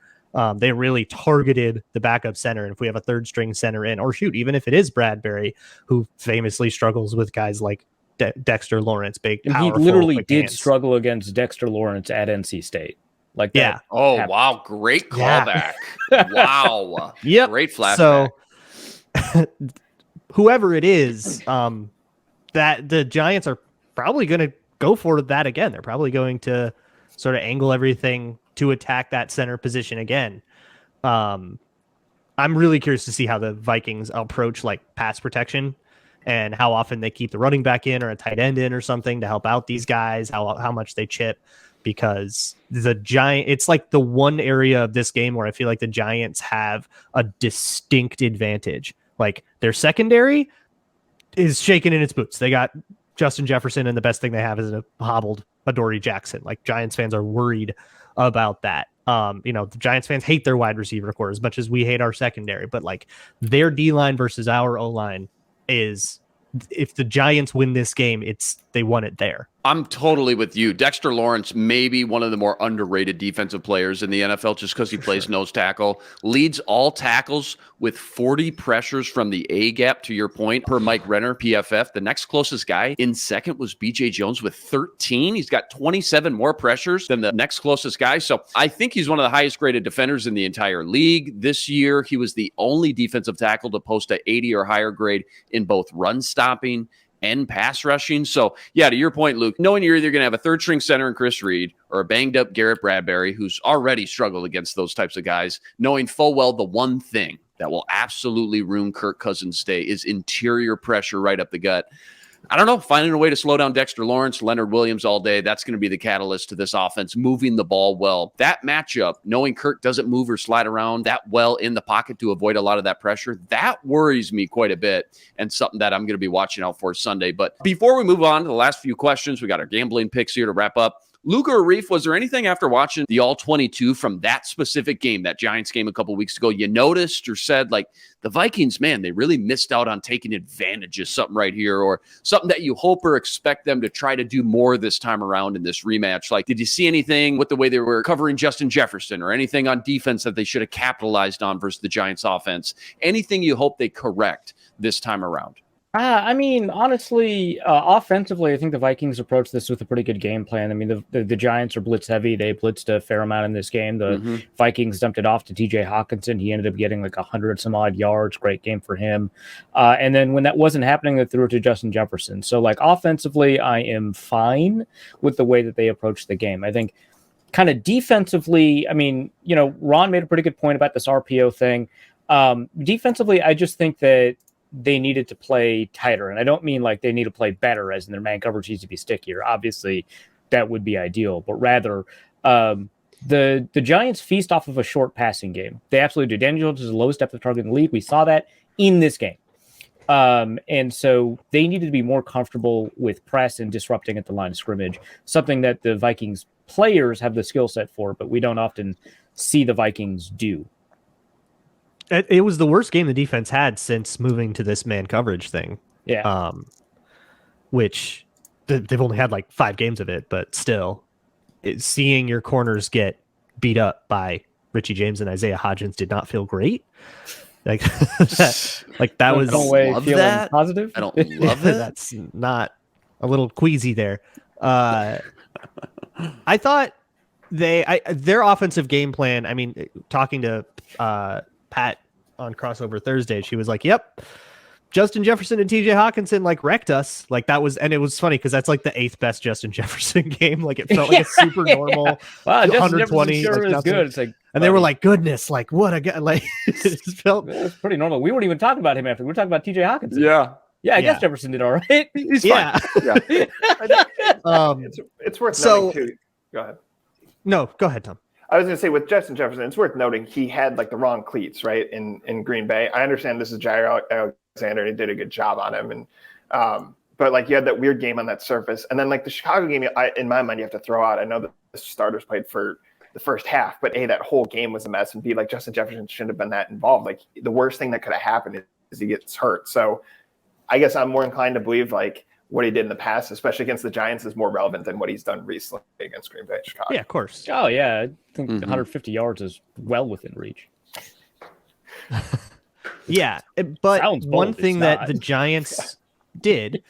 B: They really targeted the backup center. And if we have a third string center in, or shoot, even if it is Bradbury, who famously struggles with guys like Dexter Lawrence, big,
D: and
B: powerful,
D: he literally did
B: hands.
D: struggle against Dexter Lawrence at NC State. Like that.
B: Yeah.
A: Oh,
D: happened.
A: wow. Great callback. Wow.
B: Yep.
A: Great flashback.
B: So whoever it is, that the Giants are probably going to go for that again. They're probably going to sort of angle everything to attack that center position again. I'm really curious to see how the Vikings approach like pass protection and how often they keep the running back in or a tight end in or something to help out these guys, how much they chip, because it's like the one area of this game where I feel like the Giants have a distinct advantage. Like their secondary is shaking in its boots. They got Justin Jefferson, and the best thing they have is a hobbled Adoree Jackson. Like Giants fans are worried about that. The Giants fans hate their wide receiver core as much as we hate our secondary, but like their D-line versus our O-line is, if the Giants win this game, they won it there.
A: I'm totally with you. Dexter Lawrence may be one of the more underrated defensive players in the NFL just because he plays nose tackle. Leads all tackles with 40 pressures from the A gap, to your point, per Mike Renner, PFF. The next closest guy in second was B.J. Jones with 13. He's got 27 more pressures than the next closest guy. So I think he's one of the highest graded defenders in the entire league. This year, he was the only defensive tackle to post a 80 or higher grade in both run stopping and pass rushing. So, yeah, to your point, Luke, knowing you're either going to have a third string center in Chris Reed or a banged up Garrett Bradbury, who's already struggled against those types of guys, knowing full well the one thing that will absolutely ruin Kirk Cousins' day is interior pressure right up the gut. I don't know, finding a way to slow down Dexter Lawrence, Leonard Williams all day, that's going to be the catalyst to this offense, moving the ball well. That matchup, knowing Kirk doesn't move or slide around that well in the pocket to avoid a lot of that pressure, that worries me quite a bit, and something that I'm going to be watching out for Sunday. But before we move on to the last few questions, we got our gambling picks here to wrap up. Luke or Reef, was there anything after watching the All-22 from that specific game, that Giants game a couple weeks ago, you noticed or said, like, the Vikings, man, they really missed out on taking advantage of something right here, or something that you hope or expect them to try to do more this time around in this rematch? Like, did you see anything with the way they were covering Justin Jefferson, or anything on defense that they should have capitalized on versus the Giants offense? Anything you hope they correct this time around?
D: I mean, honestly, offensively, I think the Vikings approached this with a pretty good game plan. I mean, the Giants are blitz heavy. They blitzed a fair amount in this game. The Vikings dumped it off to TJ Hawkinson. He ended up getting like 100 some odd yards. Great game for him. And then when that wasn't happening, they threw it to Justin Jefferson. So like offensively, I am fine with the way that they approached the game. I think kind of defensively, I mean, Ron made a pretty good point about this RPO thing. Defensively, I just think that they needed to play tighter. And I don't mean like they need to play better, as in their man coverage needs to be stickier. Obviously, that would be ideal. But rather, the Giants feast off of a short passing game. They absolutely do. Daniel Jones is the lowest depth of target in the league. We saw that in this game. And so they needed to be more comfortable with press and disrupting at the line of scrimmage, something that the Vikings players have the skill set for, but we don't often see the Vikings do.
B: It was the worst game the defense had since moving to this man coverage thing.
D: Yeah.
B: Which they've only had like 5 games of it, but still, seeing your corners get beat up by Richie James and Isaiah Hodgins did not feel great. Like that was
D: feeling positive.
A: I don't love it.
B: That's not a little queasy there. I thought their offensive game plan. I mean, talking to Pat on Crossover Thursday, she was like, "Yep, Justin Jefferson and TJ Hawkinson like wrecked us." Like that was, and it was funny because that's like the 8th best Justin Jefferson game. Like it felt like a super normal.
D: Wow,
B: 120
D: sure is good. It's like,
B: and they were like, "Goodness, like what a guy!" Like it just felt
D: pretty normal. We weren't even talking about him after. We were talking about TJ Hawkinson.
A: Yeah,
D: I guess Jefferson did all right.
A: He's fine.
C: Yeah. It's worth noting too. Go ahead.
B: No, go ahead, Tom.
C: I was going to say with Justin Jefferson, it's worth noting he had like the wrong cleats, right? In Green Bay. I understand this is Jair Alexander, and he did a good job on him. And but like you had that weird game on that surface. And then like the Chicago game, in my mind, you have to throw out. I know that the starters played for the first half, but A, that whole game was a mess. And B, like Justin Jefferson shouldn't have been that involved. Like the worst thing that could have happened is he gets hurt. So I guess I'm more inclined to believe like what he did in the past, especially against the Giants, is more relevant than what he's done recently against Green Bay and Chicago.
B: Yeah, of course.
D: Oh, yeah. I think 150 yards is well within reach.
B: Yeah, but
D: Sounds
B: one
D: bold,
B: thing
D: it's
B: that
D: not.
B: the Giants did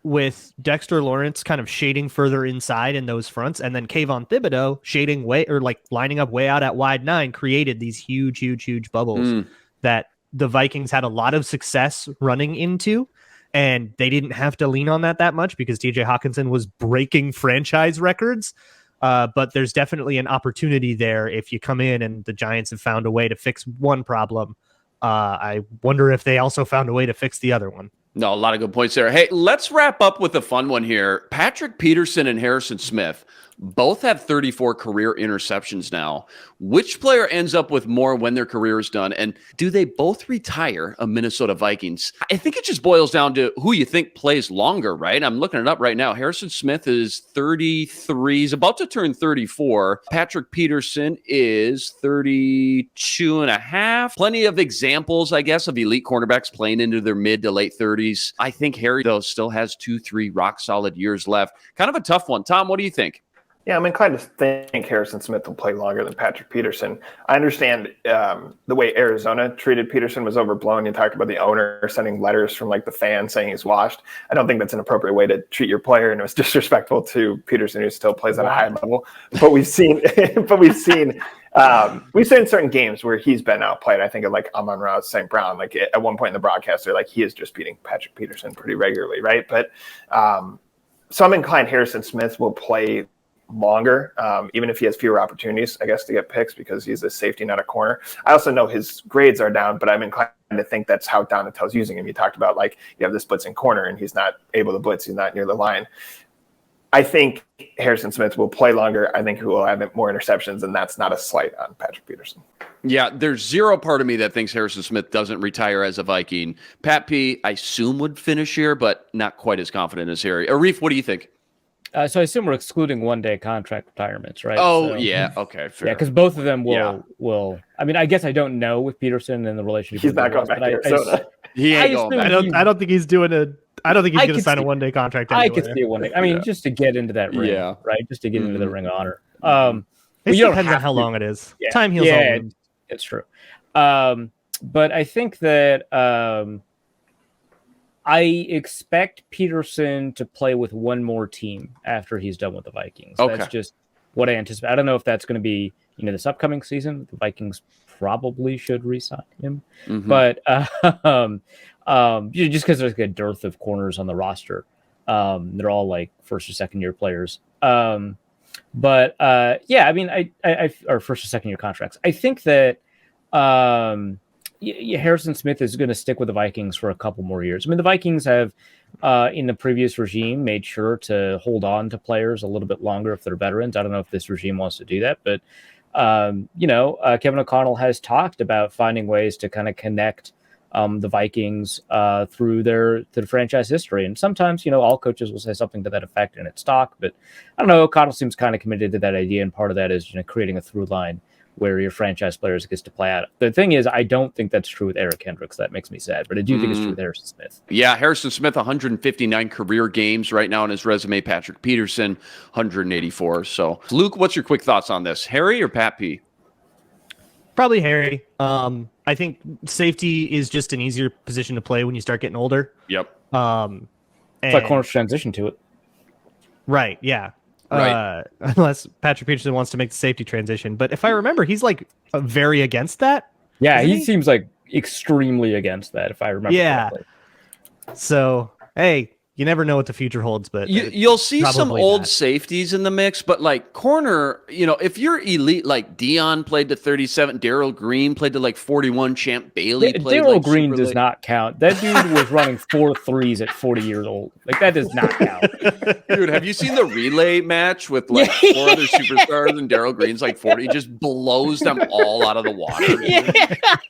B: with Dexter Lawrence kind of shading further inside in those fronts, and then Kayvon Thibodeau shading way, or like lining up way out at wide 9, created these huge bubbles that the Vikings had a lot of success running into, and they didn't have to lean on that much because TJ Hawkinson was breaking franchise records. But there's definitely an opportunity there if you come in and the Giants have found a way to fix one problem. I wonder if they also found a way to fix the other one.
A: No, a lot of good points there. Hey, let's wrap up with a fun one here. Patrick Peterson and Harrison Smith both have 34 career interceptions now. Which player ends up with more when their career is done? And do they both retire a Minnesota Vikings? I think it just boils down to who you think plays longer, right? I'm looking it up right now. Harrison Smith is 33. He's about to turn 34. Patrick Peterson is 32 and a half. Plenty of examples, I guess, of elite cornerbacks playing into their mid to late 30s. I think Harry, though, still has 2-3 rock solid years left. Kind of a tough one. Tom, what do you think?
C: Yeah, I'm inclined to think Harrison Smith will play longer than Patrick Peterson. I understand the way Arizona treated Peterson was overblown. You talked about the owner sending letters from like the fans saying he's washed. I don't think that's an appropriate way to treat your player, and it was disrespectful to Peterson, who still plays at a high level. But we've seen certain games where he's been outplayed. I think of like Amon-Ra St. Brown. Like at one point in the broadcast, they're like, he is just beating Patrick Peterson pretty regularly, right? But so I'm inclined Harrison Smith will play longer, even if he has fewer opportunities, I guess, to get picks because he's a safety, not a corner. I also know his grades are down, but I'm inclined to think that's how Donatel's using him. You talked about like you have this blitzing corner and he's not able to blitz. He's not near the line. I think Harrison Smith will play longer. I think he will have more interceptions, and that's not a slight on Patrick Peterson.
A: Yeah, there's zero part of me that thinks Harrison Smith doesn't retire as a Viking. Pat P, I assume, would finish here, but not quite as confident as Harry. Arif, what do you think?
D: So I assume we're excluding one-day contract retirements, right?
A: Oh,
D: so,
A: yeah. Okay, fair.
D: Yeah, because both of them will. I mean, I guess I don't know with Peterson and the relationship.
C: He's not going back to Arizona.
A: He ain't going back.
B: I don't think he's doing a. I don't think he's going to sign a one-day contract.
D: I could see a one-day. I mean, just to get into that ring, right? Just to get into the Ring of Honor.
B: It depends on how long it is.
D: Yeah.
B: Time heals all wounds.
D: It's true. But I think that I expect Peterson to play with one more team after he's done with the Vikings.
A: Okay.
D: That's just what I anticipate. I don't know if that's going to be, this upcoming season. The Vikings probably should re-sign him. But just because there's like a dearth of corners on the roster. They're all like first or second year players. I mean, I or first or second year contracts. I think that Harrison Smith is going to stick with the Vikings for a couple more years. I mean, the Vikings have, in the previous regime, made sure to hold on to players a little bit longer if they're veterans. I don't know if this regime wants to do that, but Kevin O'Connell has talked about finding ways to kind of connect the Vikings through their franchise history. And sometimes, all coaches will say something to that effect in its talk, but I don't know. O'Connell seems kind of committed to that idea, and part of that is creating a through line where your franchise players gets to play out. The thing is, I don't think that's true with Eric Hendricks. That makes me sad, but I do think it's true with Harrison Smith.
A: Yeah, Harrison Smith, 159 career games right now on his resume. Patrick Peterson, 184. So, Luke, what's your quick thoughts on this? Harry or Pat P?
B: Probably Harry. I think safety is just an easier position to play when you start getting older.
A: Yep.
D: It's like corners transition to it.
B: Right, yeah.
A: Right.
B: Unless Patrick Peterson wants to make the safety transition. But if I remember, he's like very against that.
D: Yeah, he seems like extremely against that, if I remember correctly.
B: So, hey, you never know what the future holds, but
A: you'll see some old
B: not.
A: safeties in the mix, but like corner, if you're elite, like Dion played to 37, Darryl Green played to like 41, Champ Bailey played
D: Darryl
A: like
D: Green does not count. That dude was running 4 threes at 40 years old. Like, that does not count.
A: Dude, have you seen the relay match with like 4 other superstars and Darryl Green's like 40? He just blows them all out of the water.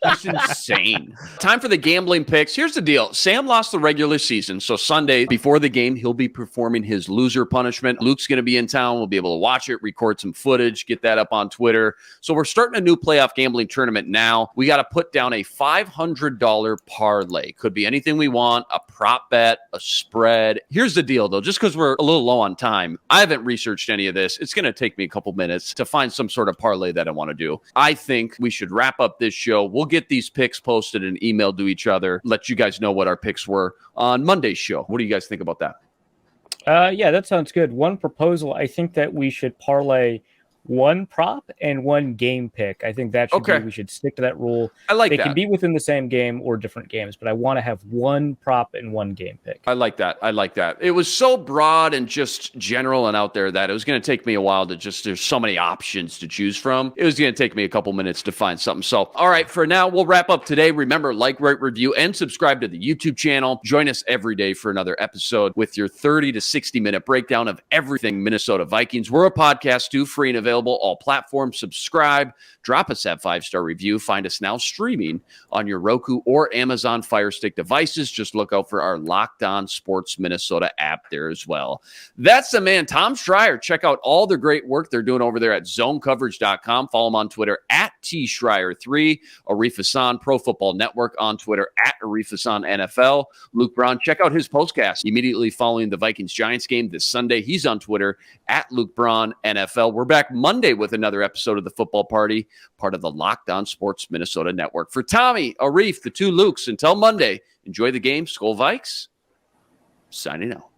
A: That's insane. Time for the gambling picks. Here's the deal. Sam lost the regular season, so Sunday Before the game, he'll be performing his loser punishment. Luke's going to be in town. We'll be able to watch it, record some footage, get that up on Twitter. So we're starting a new playoff gambling tournament now. We got to put down a $500 parlay. Could be anything we want, a prop bet, a spread. Here's the deal, though. Just because we're a little low on time, I haven't researched any of this. It's going to take me a couple minutes to find some sort of parlay that I want to do. I think we should wrap up this show. We'll get these picks posted and emailed to each other, let you guys know what our picks were on Monday's show. What do you guys think about that?
D: Yeah, that sounds good. One proposal, I think that we should parlay one prop and one game pick. I think that should be, we should stick to that rule.
A: I like that.
D: They can be within the same game or different games, but I want to have one prop and one game pick.
A: I like that. I like that. It was so broad and just general and out there that it was going to take me a while to just, there's so many options to choose from. It was going to take me a couple minutes to find something. So, all right, for now, we'll wrap up today. Remember, like, rate, review, and subscribe to the YouTube channel. Join us every day for another episode with your 30 to 60-minute breakdown of everything Minnesota Vikings. We're a podcast too, free and available, all platforms. Subscribe, drop us that 5-star review. Find us now streaming on your Roku or Amazon Fire Stick devices. Just look out for our Locked On Sports Minnesota app there as well. That's the man, Tom Schreier. Check out all the great work they're doing over there at zonecoverage.com. Follow him on Twitter at TSchreier3. Arif Hassan, Pro Football Network on Twitter at Arif Hassan NFL. Luke Braun, check out his postcast immediately following the Vikings-Giants game this Sunday. He's on Twitter at Luke Braun NFL. We're back Monday with another episode of the Football Party, part of the Locked On Sports Minnesota Network. For Tommy, Arif, the two Lukes, until Monday, enjoy the game. Skol Vikes. Signing out.